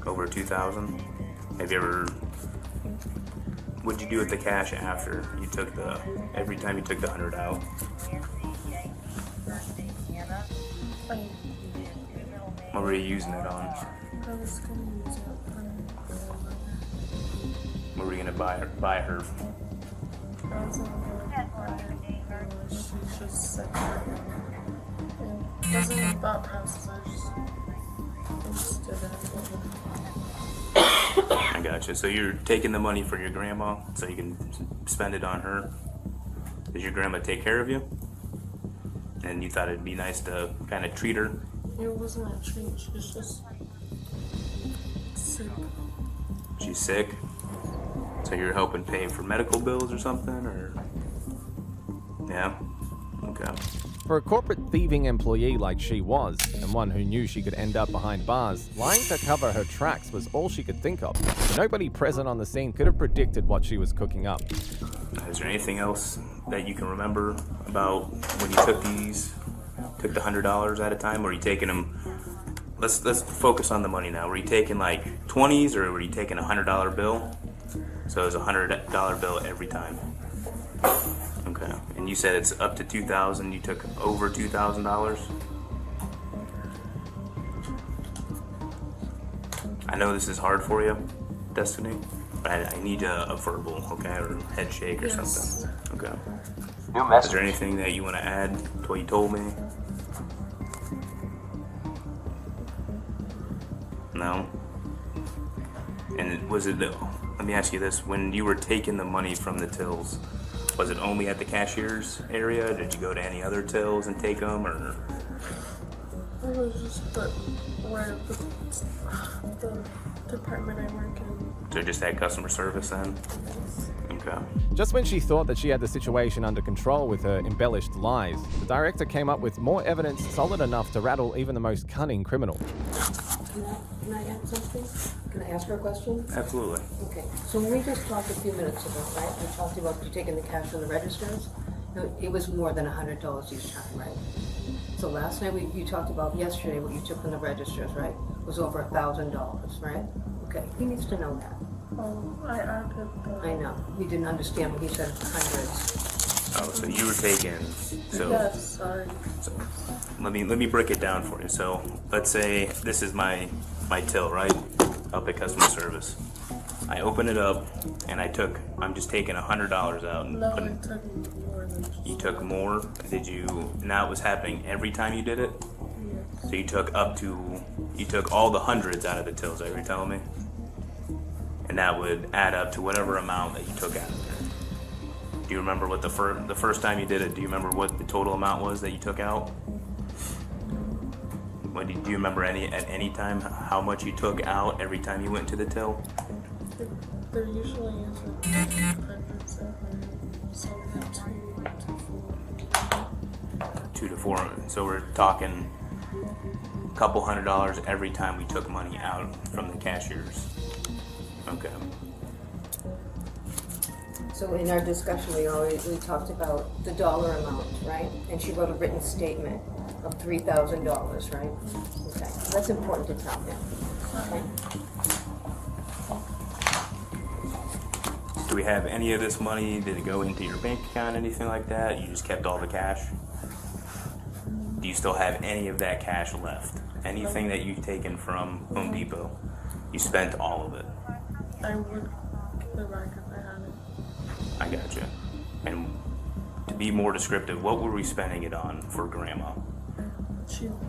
Over 2,000? Have you ever? What'd you do with the cash after you took every time you took the 100 out? What were you using it on? I was gonna use it What were you gonna buy her? I was gonna she just said it wasn't a thought process, I just did it. I gotcha. So you're taking the money for your grandma so you can spend it on her. Does your grandma take care of you? And you thought it'd be nice to kind of treat her? It wasn't a treat, she was just sick. She's sick? So you're helping pay for medical bills or something, or? Yeah? Okay. For a corporate thieving employee like she was, and one who knew she could end up behind bars, lying to cover her tracks was all she could think of. Nobody present on the scene could have predicted what she was cooking up. Is there anything else that you can remember about when you took the $100 at a time? Or were you taking them? Let's focus on the money now. Were you taking like 20s, or were you taking a $100 bill? So it was a $100 bill every time. Okay. And you said it's up to 2,000. You took over $2,000. I know this is hard for you, Destiny, but I need a verbal, okay, or head shake or something. Okay. Is there anything that you want to add to what you told me? No? And was it, let me ask you this, when you were taking the money from the tills, was it only at the cashier's area? Did you go to any other tills and take them, or? It was just where the department I work in. So just had customer service then? Okay. Just when she thought that she had the situation under control with her embellished lies, the director came up with more evidence solid enough to rattle even the most cunning criminal. Can I add something? Can I ask her a question? Absolutely. Okay, so when we just talked a few minutes ago, right? We talked about you taking the cash from the registers. It was more than $100 each time, right? So last night you talked about yesterday what you took from the registers, right? Was over $1,000, right? Okay, he needs to know that. I added I know. He didn't understand when he said hundreds. Oh, so you were taking, so. Yes, sorry. So let me break it down for you. So let's say this is my till, right? Up at customer service. I open it up and I'm just taking $100 out. And No, I took more than just... You took more? Did you, now it was happening every time you did it? Yes. So you took all the hundreds out of the tills, are you telling me? And that would add up to whatever amount that you took out of there. Do you remember what the first time you did it, do you remember what the total amount was that you took out? Do you remember at any time how much you took out every time you went to the till? There usually is hundreds something 2 to 4. So we're talking a couple $100 every time we took money out from the cashiers. Okay. So in our discussion, we talked about the dollar amount, right? And she wrote a written statement of $3,000, right? Okay, that's important to tell him. Okay. Do we have any of this money? Did it go into your bank account, anything like that? You just kept all the cash? Do you still have any of that cash left? Anything that you've taken from Home Depot, you spent all of it? I would give it back if I had it. I gotcha. And to be more descriptive, what were we spending it on for Grandma?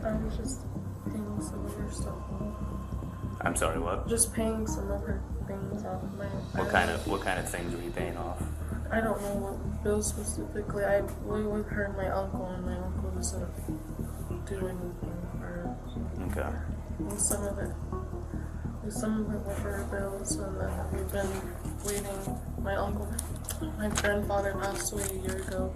I was just paying some of her stuff. I'm sorry, what? Just paying some of her things off of my. What kind of things were you paying off? I don't know what bills specifically. I lived with her and my uncle doesn't do anything for her. Okay. And some of it were for her bills, and then we've been waiting. My grandfather passed away a year ago,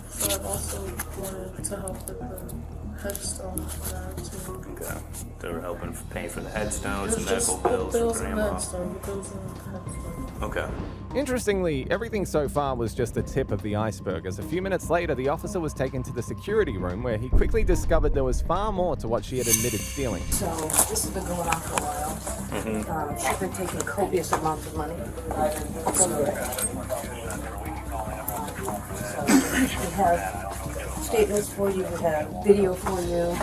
so I've also wanted to help with the headstone for that too. Okay. They were helping pay for the headstones and Just medical bills for bills and Grandma. headstone, the bills and headstone. Okay. Interestingly, everything so far was just the tip of the iceberg, as a few minutes later the officer was taken to the security room where he quickly discovered there was far more to what she had admitted stealing. So this has been going on for a while. She's been taking copious amounts of money. We have statements for you, we have video for you,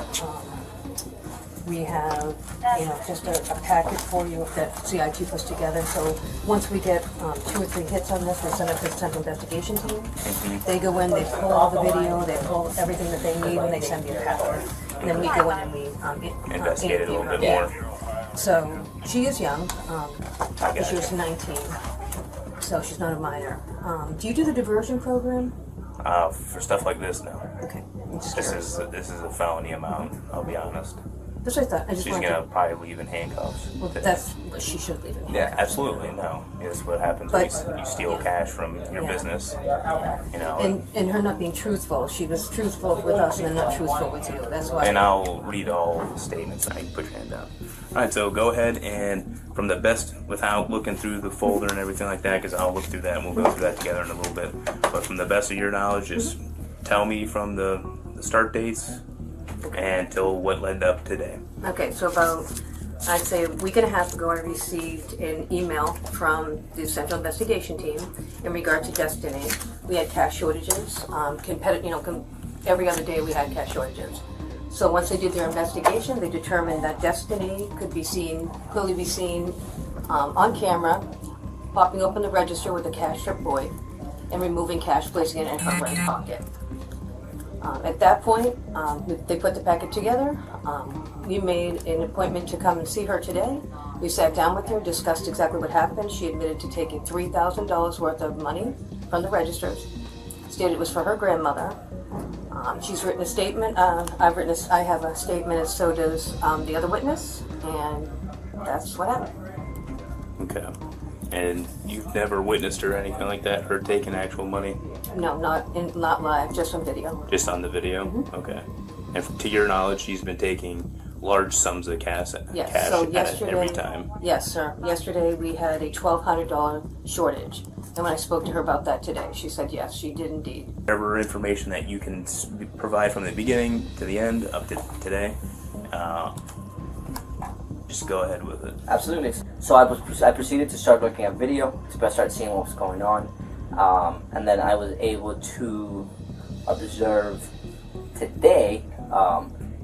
we have, just a packet for you that CIT puts together. So once we get 2 or 3 hits on this, we send it to the Central Investigation Team. They go in, they pull all the video, they pull everything that they need, and they send me a packet. And then we go in and we Investigate it a little bit yeah. more. So she is young. She was 19, so she's not a minor. Do you do the diversion program? For stuff like this, no. Okay. This is a felony amount, I'll be honest. That's what I thought. I just She's wanted gonna probably leave in handcuffs. Well, that's what she should leave in. Yeah, absolutely, no. It's what happens when you steal cash from your business. And her not being truthful. She was truthful with us and then not truthful with you. That's why. And I'll read all the statements. I can put your hand down. All right, so go ahead and from the best, without looking through the folder and everything like that, because I'll look through that and we'll go through that together in a little bit. But from the best of your knowledge, just tell me from the start dates until what led up today. Okay, so about, I'd say a week and a half ago, I received an email from the Central Investigation Team in regard to Destiny. We had cash shortages. Every other day we had cash shortages. So once they did their investigation, they determined that Destiny could be seen, clearly be seen on camera, popping open the register with a cash strip boy and removing cash, placing it in her right pocket. At that point, they put the packet together. We made an appointment to come and see her today. We sat down with her, discussed exactly what happened. She admitted to taking $3,000 worth of money from the registers, stated it was for her grandmother. She's written a statement. I have a statement, and so does the other witness, and that's what happened. Okay. And you've never witnessed or anything like that, her taking actual money? No, not live, just on video. Just on the video? Mm-hmm. Okay. And to your knowledge, she's been taking large sums of cash, Yes. So every time? Yes, sir. Yesterday we had a $1,200 shortage. And when I spoke to her about that today, she said yes, she did indeed. Whatever information that you can provide from the beginning to the end up to today, just go ahead with it. Absolutely. So I proceeded to start looking at video to start seeing what was going on, and then I was able to observe today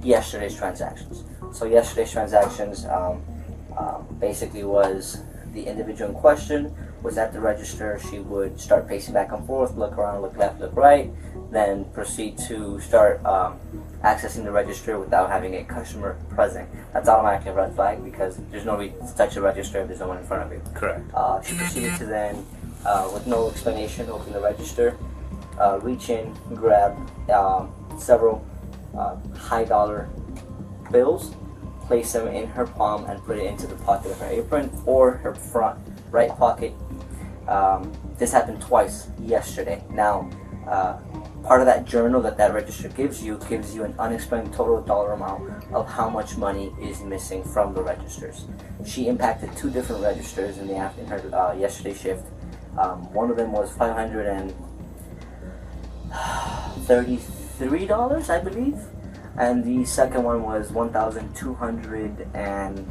yesterday's transactions. So yesterday's transactions basically was the individual in question was at the register. She would start pacing back and forth, look around, look left, look right, then proceed to start accessing the register without having a customer present. That's automatically a red flag because there's no reason to touch the register if there's no one in front of you. Correct. She proceeded to then, with no explanation, open the register, reach in, grab several high dollar bills, place them in her palm and put it into the pocket of her apron or her front right pocket. This happened twice yesterday. Now, part of that journal that register gives you an unexplained total dollar amount of how much money is missing from the registers. She impacted two different registers in her yesterday shift. One of them was $533, I believe, and the second one was $1,200 and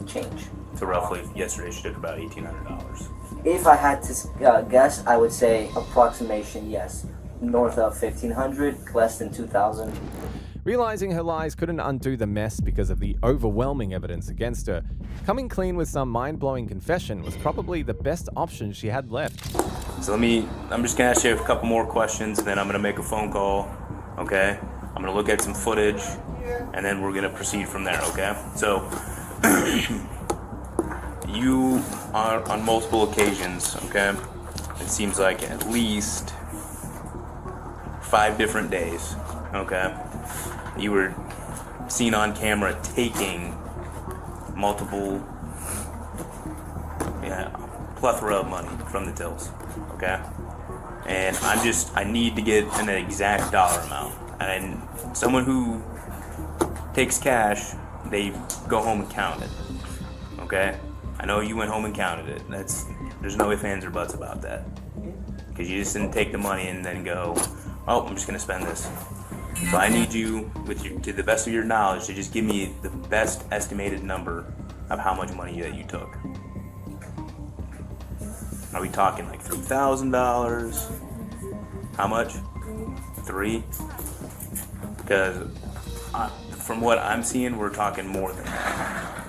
change. So roughly, yesterday she took about $1,800. If I had to guess, I would say approximation, yes. North of $1,500, less than $2,000. Realizing her lies couldn't undo the mess because of the overwhelming evidence against her, coming clean with some mind-blowing confession was probably the best option she had left. So I'm just gonna ask you a couple more questions, and then I'm gonna make a phone call, okay? I'm gonna look at some footage, and then we're gonna proceed from there, okay? So, you are on multiple occasions, okay? It seems like at least 5 different days, okay? You were seen on camera taking multiple, plethora of money from the tills, okay? And I need to get an exact dollar amount. And someone who takes cash, they go home and count it, okay? I know you went home and counted it. There's no ifs, ands, or buts about that. Because you just didn't take the money and then go, oh, I'm just gonna spend this. So I need you, to the best of your knowledge, to just give me the best estimated number of how much money that you took. Are we talking like $3,000? How much? 3? Because from what I'm seeing, we're talking more than that.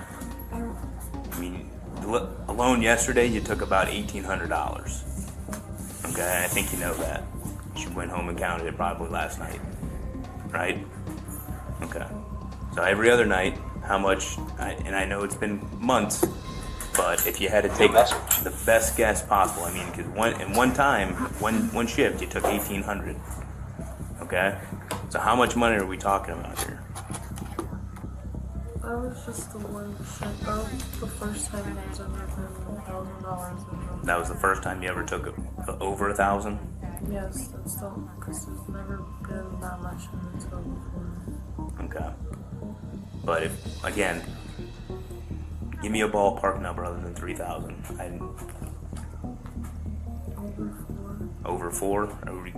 I mean, alone yesterday, you took about $1,800. Okay, I think you know that. You went home and counted it probably last night, right? Okay. So every other night, how much, and I know it's been months, but if you had to take the best guess possible, I mean, because one shift, you took $1,800. Okay? So how much money are we talking about here? That was just the one shit. That was the first time there's ever been $1,000. That was the first time you ever took over 1,000? Yes, that's still, because there's never been that much in the till before. Okay. But if, again, give me a ballpark number other than 3,000. Over 4? Are we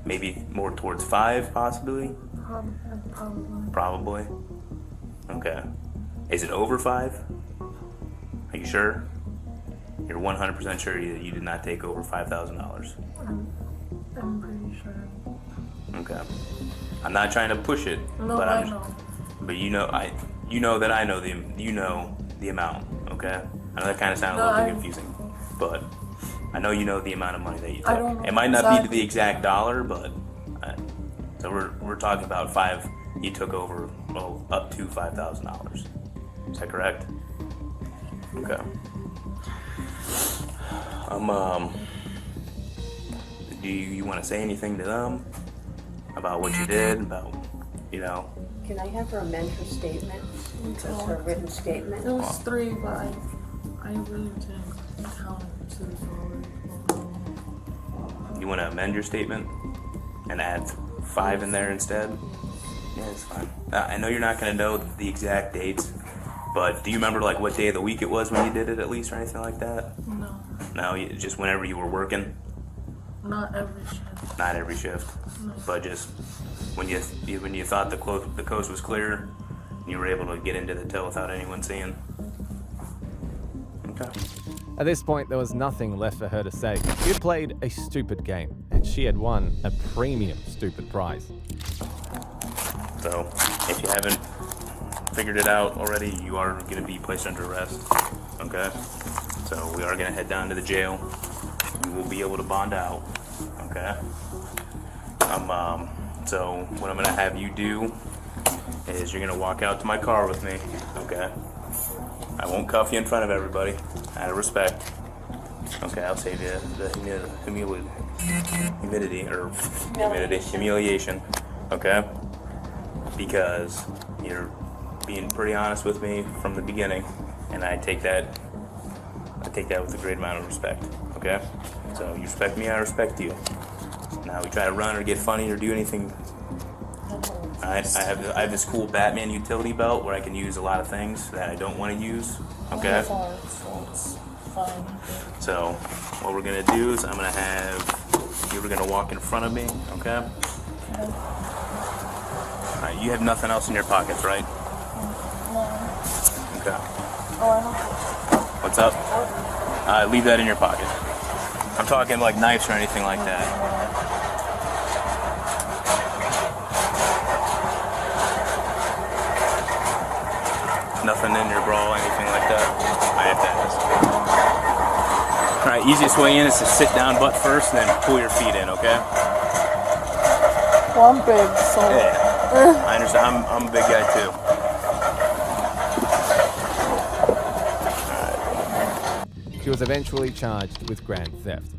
maybe more towards 5, possibly? Probably. Okay. Is it over 5? Are you sure? You're 100% sure that you did not take over $5,000? I'm pretty sure. Okay. I'm not trying to push it, No, but I know. but you know that I know the amount. Okay, I know that kind of sounded a little bit confusing, but I know you know the amount of money that you I took. don't know It might not be to exactly. the exact dollar, but so we're talking about five. You took over up to $5,000. Is that correct? Okay. Do you want to say anything to them about what you did? About Can I have her amend her statement? Just her written statement? It was 3, but I really didn't count it to the forward. You want to amend your statement and add 5 in there instead? Yeah, it's fine. I know you're not going to know the exact dates, but do you remember like what day of the week it was when you did it at least or anything like that? No, No, just whenever you were working? not every shift. Not every shift, No. but just when you thought the coast was clear, you were able to get into the till without anyone seeing. Okay. At this point, there was nothing left for her to say. She had played a stupid game, and she had won a premium stupid prize. So, if you haven't figured it out already, you are going to be placed under arrest. Okay? So, we are going to head down to the jail. You will be able to bond out. Okay? So, what I'm going to have you do is you're going to walk out to my car with me. Okay? I won't cuff you in front of everybody, out of respect. Okay, I'll save you the humiliation. Okay? Because you're being pretty honest with me from the beginning, and I take that with a great amount of respect. Okay? So you respect me, I respect you. Now we try to run or get funny or do anything. I have this cool Batman utility belt where I can use a lot of things that I don't want to use. Okay? So what we're gonna do is you're gonna walk in front of me. Okay? Alright, you have nothing else in your pockets, right? Okay. What's up? Leave that in your pocket. I'm talking like knives or anything like that. Nothing in your bra, anything like that? I have to ask. Alright, easiest way in is to sit down butt first and then pull your feet in, okay? Well, I'm big, so... Yeah. I understand. I'm a big guy too. She was eventually charged with grand theft.